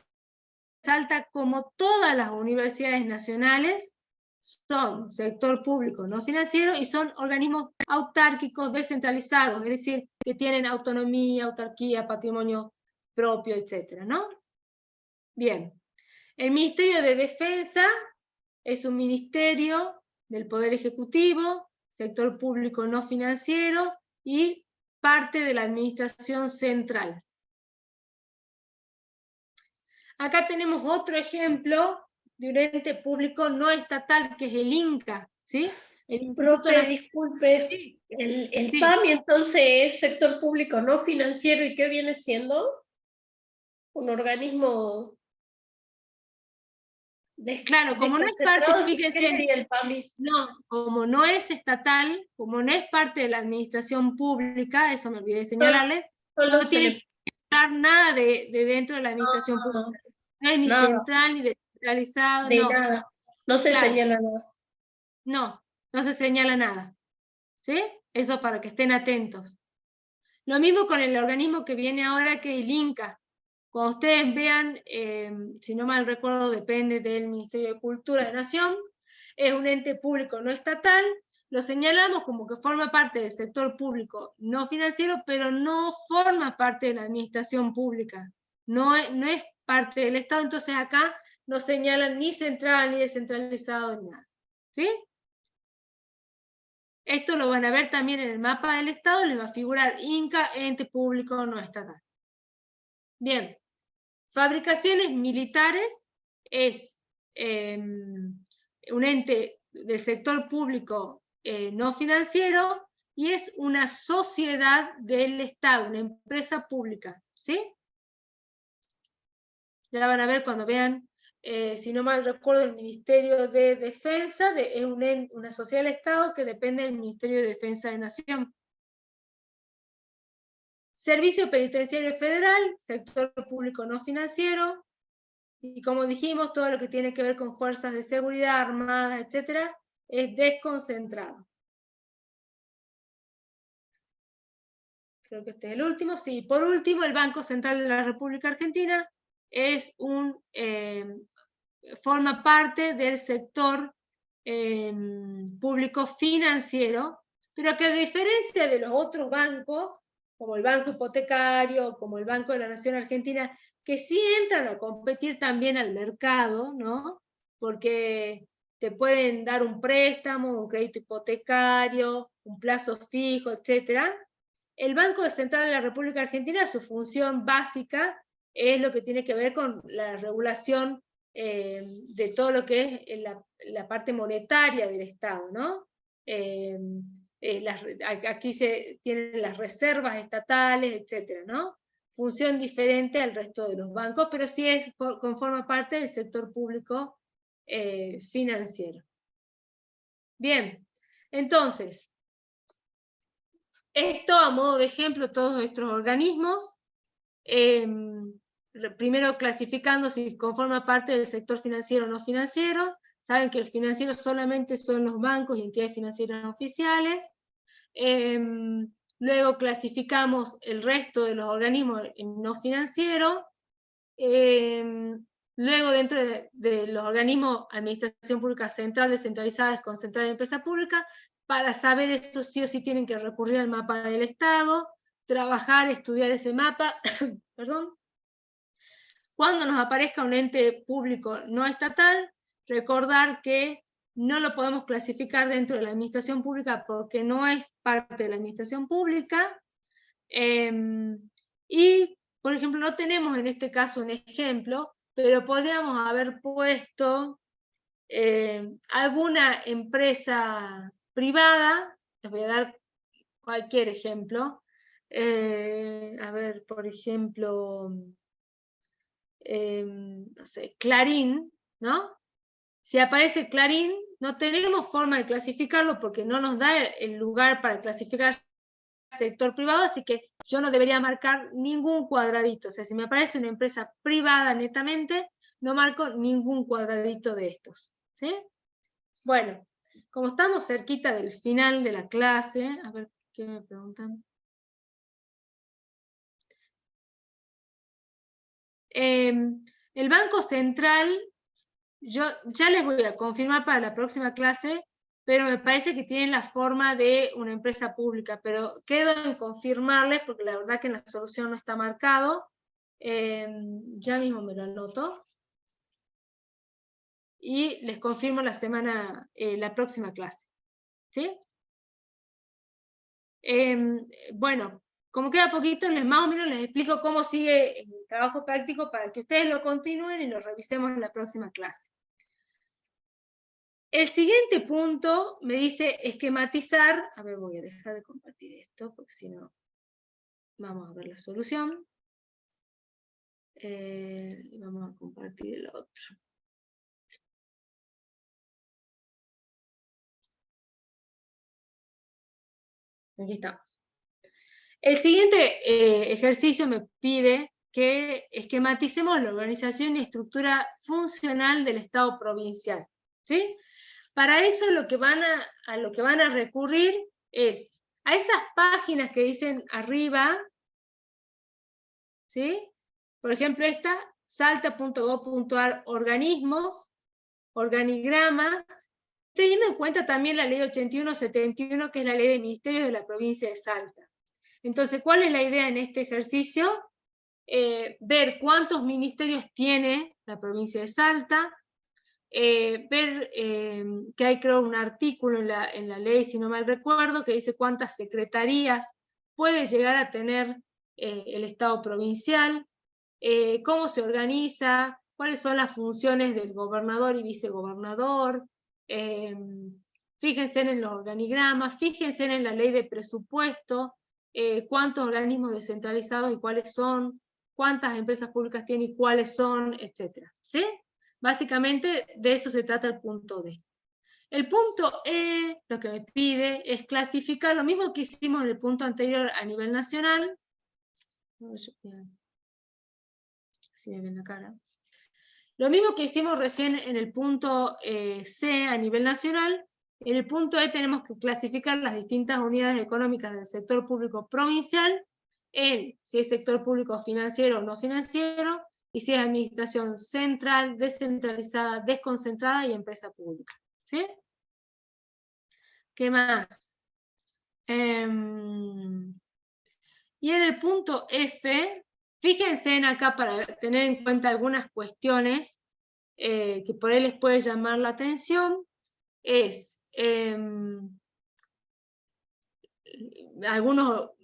Salta, como todas las universidades nacionales, son sector público no financiero y son organismos autárquicos descentralizados, es decir, que tienen autonomía, autarquía, patrimonio propio, etcétera, ¿no? Bien. El Ministerio de Defensa es un ministerio del Poder Ejecutivo, sector público no financiero y parte de la administración central. Acá tenemos otro ejemplo de un ente público no estatal, que es el INCA, ¿sí? El Instituto Profe, disculpe, Sí. el Sí. PAMI entonces es sector público no financiero, ¿y qué viene siendo? Un organismo Claro, como no es parte, desconcentrado. ¿Qué fíjense, sería el PAMI? no, como no es estatal, como no es parte de la administración pública, eso me olvidé de señalarles, Solo no se tiene le... que estar nada de dentro de la administración pública. No es ni nada, central ni descentralizado, de no. nada. No se Claro. señala nada. No se señala nada. ¿Sí? Eso para que estén atentos. Lo mismo con el organismo que viene ahora, que es el INCA. Cuando ustedes vean, si no mal recuerdo, depende del Ministerio de Cultura de Nación, es un ente público no estatal, lo señalamos como que forma parte del sector público no financiero, pero no forma parte de la administración pública, no es parte del Estado, entonces acá no señalan ni central, ni descentralizado, ni nada. ¿Sí? Esto lo van a ver también en el mapa del Estado, les va a figurar INCA, ente público no estatal. Bien, Fabricaciones Militares es un ente del sector público no financiero y es una sociedad del Estado, una empresa pública, ¿sí? Ya van a ver cuando vean, si no mal recuerdo, el Ministerio de Defensa, es una sociedad del Estado que depende del Ministerio de Defensa de Nación. Servicio Penitenciario Federal, sector público no financiero, y como dijimos, todo lo que tiene que ver con fuerzas de seguridad, armadas, etcétera, es desconcentrado. Creo que este es el último. Sí, por último, el Banco Central de la República Argentina es forma parte del sector público financiero, pero que a diferencia de los otros bancos, como el Banco Hipotecario, como el Banco de la Nación Argentina, que sí entran a competir también al mercado, ¿no? Porque te pueden dar un préstamo, un crédito hipotecario, un plazo fijo, etc. El Banco Central de la República Argentina, su función básica es lo que tiene que ver con la regulación de todo lo que es la parte monetaria del Estado, ¿no? Aquí se tienen las reservas estatales, etcétera, ¿no? Función diferente al resto de los bancos, pero sí conforma parte del sector público financiero. Bien, entonces, esto a modo de ejemplo, todos nuestros organismos, primero clasificando si conforma parte del sector financiero o no financiero. Saben que el financiero solamente son los bancos y entidades financieras oficiales. Luego clasificamos el resto de los organismos en no financiero. Luego dentro de los organismos administración pública central, descentralizada, desconcentrada y empresa pública, para saber eso sí o sí tienen que recurrir al mapa del Estado, trabajar, estudiar ese mapa, perdón. Cuando nos aparezca un ente público no estatal, recordar que no lo podemos clasificar dentro de la administración pública porque no es parte de la administración pública. Y, por ejemplo, no tenemos en este caso un ejemplo, pero podríamos haber puesto alguna empresa privada. Les voy a dar cualquier ejemplo. A ver, por ejemplo, no sé, Clarín, ¿no? Si aparece Clarín, no tenemos forma de clasificarlo porque no nos da el lugar para clasificar sector privado, así que yo no debería marcar ningún cuadradito. O sea, si me aparece una empresa privada netamente, no marco ningún cuadradito de estos, ¿sí? Bueno, como estamos cerquita del final de la clase, a ver qué me preguntan. El Banco Central, yo ya les voy a confirmar para la próxima clase, pero me parece que tienen la forma de una empresa pública, pero quedo en confirmarles, porque la verdad que en la solución no está marcado. Ya mismo me lo anoto. Y les confirmo la próxima clase. ¿Sí? Bueno, como queda poquito, más o menos les explico cómo sigue el trabajo práctico para que ustedes lo continúen y lo revisemos en la próxima clase. El siguiente punto me dice esquematizar. A ver, voy a dejar de compartir esto, porque si no, vamos a ver la solución. Vamos a compartir el otro. Aquí estamos. El siguiente ejercicio me pide que esquematicemos la organización y estructura funcional del Estado provincial, ¿sí? Para eso a lo que van a recurrir es a esas páginas que dicen arriba, ¿sí? Por ejemplo, esta, salta.gov.ar, organismos, organigramas, teniendo en cuenta también la ley 8171, que es la ley de ministerios de la provincia de Salta. Entonces, ¿cuál es la idea en este ejercicio? Ver cuántos ministerios tiene la provincia de Salta, ver que hay, creo, un artículo en la ley, si no mal recuerdo, que dice cuántas secretarías puede llegar a tener el Estado provincial, cómo se organiza, cuáles son las funciones del gobernador y vicegobernador. Fíjense en los organigramas, fíjense en la ley de presupuesto, cuántos organismos descentralizados y cuáles son, cuántas empresas públicas tiene y cuáles son, etc. ¿Sí? Básicamente de eso se trata el punto D. El punto E, lo que me pide es clasificar lo mismo que hicimos en el punto anterior a nivel nacional. Así me ven la cara. Lo mismo que hicimos recién en el punto C a nivel nacional, en el punto E tenemos que clasificar las distintas unidades económicas del sector público provincial en si es sector público financiero o no financiero, y si es administración central, descentralizada, desconcentrada y empresa pública. ¿Sí? ¿Qué más? Y en el punto F, fíjense en acá para tener en cuenta algunas cuestiones que por ahí les puede llamar la atención. es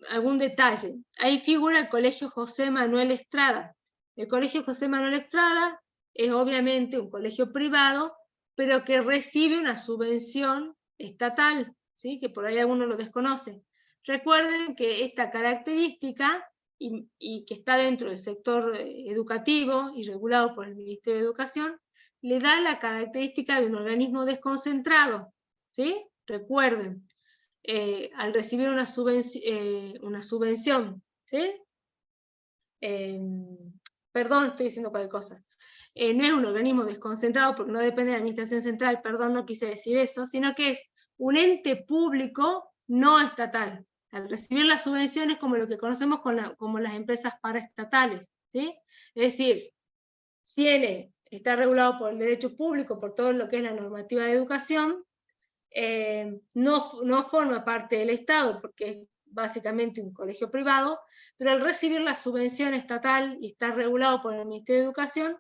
algún detalle. Ahí figura el Colegio José Manuel Estrada. El Colegio José Manuel Estrada es obviamente un colegio privado, pero que recibe una subvención estatal, ¿sí? Que por ahí algunos lo desconocen. Recuerden que esta característica, y que está dentro del sector educativo y regulado por el Ministerio de Educación, le da la característica de un organismo desconcentrado, ¿sí? Recuerden, al recibir una subvención, ¿sí? Perdón, estoy diciendo cualquier cosa. No es un organismo desconcentrado porque no depende de la administración central, perdón, no quise decir eso, sino que es un ente público no estatal. Al recibir las subvenciones como lo que conocemos como las empresas paraestatales, ¿sí? Es decir, está regulado por el derecho público, por todo lo que es la normativa de educación, no forma parte del Estado porque es básicamente un colegio privado, pero al recibir la subvención estatal y estar regulado por el Ministerio de Educación,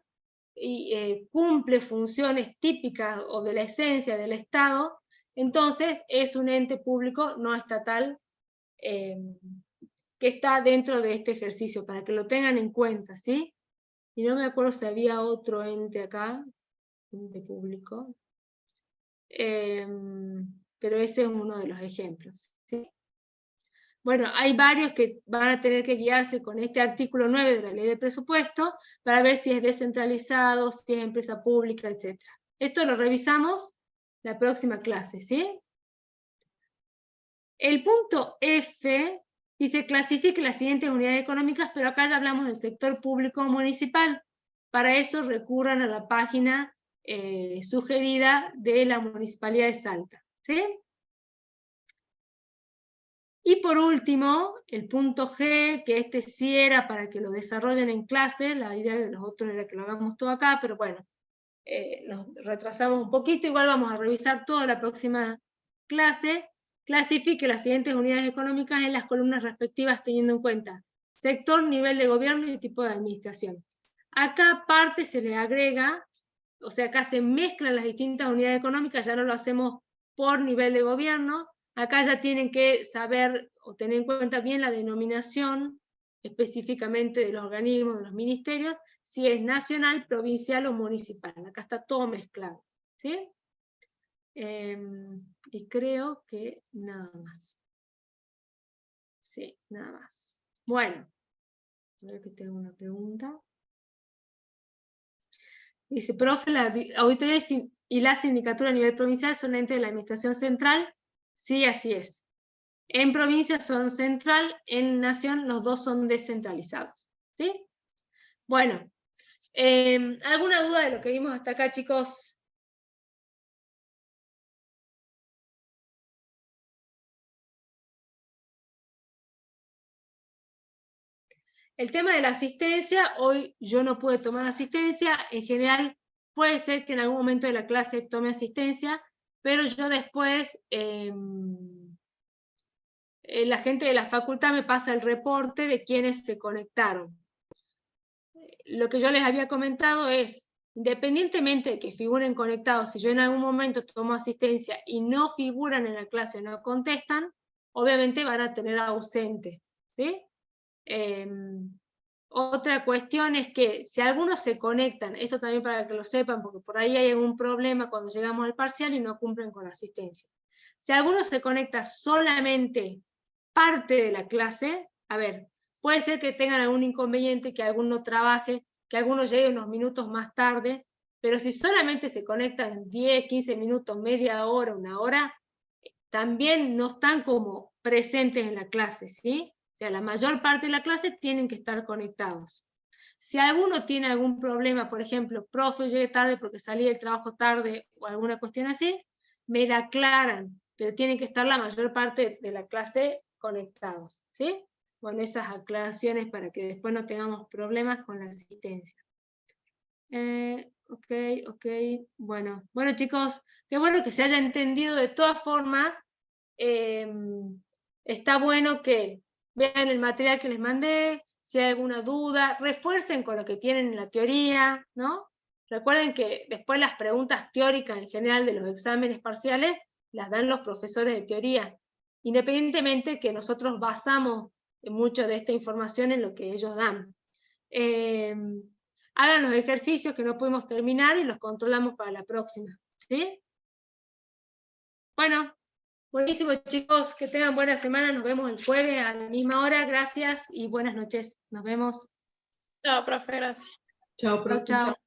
y cumple funciones típicas o de la esencia del Estado, entonces es un ente público no estatal que está dentro de este ejercicio, para que lo tengan en cuenta, ¿sí? Y no me acuerdo si había otro ente acá, ente público, pero ese es uno de los ejemplos, ¿sí? Bueno, hay varios que van a tener que guiarse con este artículo 9 de la ley de presupuesto para ver si es descentralizado, si es empresa pública, etc. Esto lo revisamos la próxima clase, ¿sí? El punto F dice clasifique las siguientes unidades económicas, pero acá ya hablamos del sector público municipal. Para eso recurran a la página sugerida de la Municipalidad de Salta, ¿sí? Y por último, el punto G, que este sí era para que lo desarrollen en clase, la idea de los otros era que lo hagamos todo acá, pero bueno, nos retrasamos un poquito, igual vamos a revisar toda la próxima clase. Clasifique las siguientes unidades económicas en las columnas respectivas teniendo en cuenta sector, nivel de gobierno y tipo de administración. Acá aparte se le agrega, o sea, acá se mezclan las distintas unidades económicas, ya no lo hacemos por nivel de gobierno. Acá ya tienen que saber o tener en cuenta bien la denominación específicamente de los organismos, de los ministerios, si es nacional, provincial o municipal. Acá está todo mezclado, ¿sí? Y creo que nada más. Sí, nada más. Bueno, a ver que tengo una pregunta. Dice, profe, la auditoría y la sindicatura a nivel provincial son entes de la administración central. Sí, así es. En provincia son central, en nación los dos son descentralizados, ¿sí? Bueno, ¿alguna duda de lo que vimos hasta acá, chicos? El tema de la asistencia, hoy yo no pude tomar asistencia, en general puede ser que en algún momento de la clase tome asistencia, pero yo después, la gente de la facultad me pasa el reporte de quienes se conectaron. Lo que yo les había comentado es, independientemente de que figuren conectados, si yo en algún momento tomo asistencia y no figuran en la clase o no contestan, obviamente van a tener ausente, ¿sí? Otra cuestión es que si algunos se conectan, esto también para que lo sepan, porque por ahí hay algún problema cuando llegamos al parcial y no cumplen con la asistencia. Si alguno se conecta solamente parte de la clase, a ver, puede ser que tengan algún inconveniente, que alguno trabaje, que alguno llegue unos minutos más tarde, pero si solamente se conectan 10, 15 minutos, media hora, una hora, también no están como presentes en la clase, ¿sí? O sea, la mayor parte de la clase tienen que estar conectados. Si alguno tiene algún problema, por ejemplo, profe, llegué tarde porque salí del trabajo tarde o alguna cuestión así, me la aclaran, pero tienen que estar la mayor parte de la clase conectados, ¿sí? Bueno, esas aclaraciones para que después no tengamos problemas con la asistencia. Ok, bueno, chicos, qué bueno que se haya entendido. De todas formas, está bueno que vean el material que les mandé, si hay alguna duda, refuercen con lo que tienen en la teoría, ¿no? Recuerden que después las preguntas teóricas en general de los exámenes parciales las dan los profesores de teoría, independientemente que nosotros basamos mucho de esta información en lo que ellos dan. Hagan los ejercicios que no pudimos terminar y los controlamos para la próxima, ¿sí? Bueno, buenísimo, chicos, que tengan buena semana, nos vemos el jueves a la misma hora, gracias y buenas noches, nos vemos. Chao, profe, gracias. Chao, profe. Chao, chao.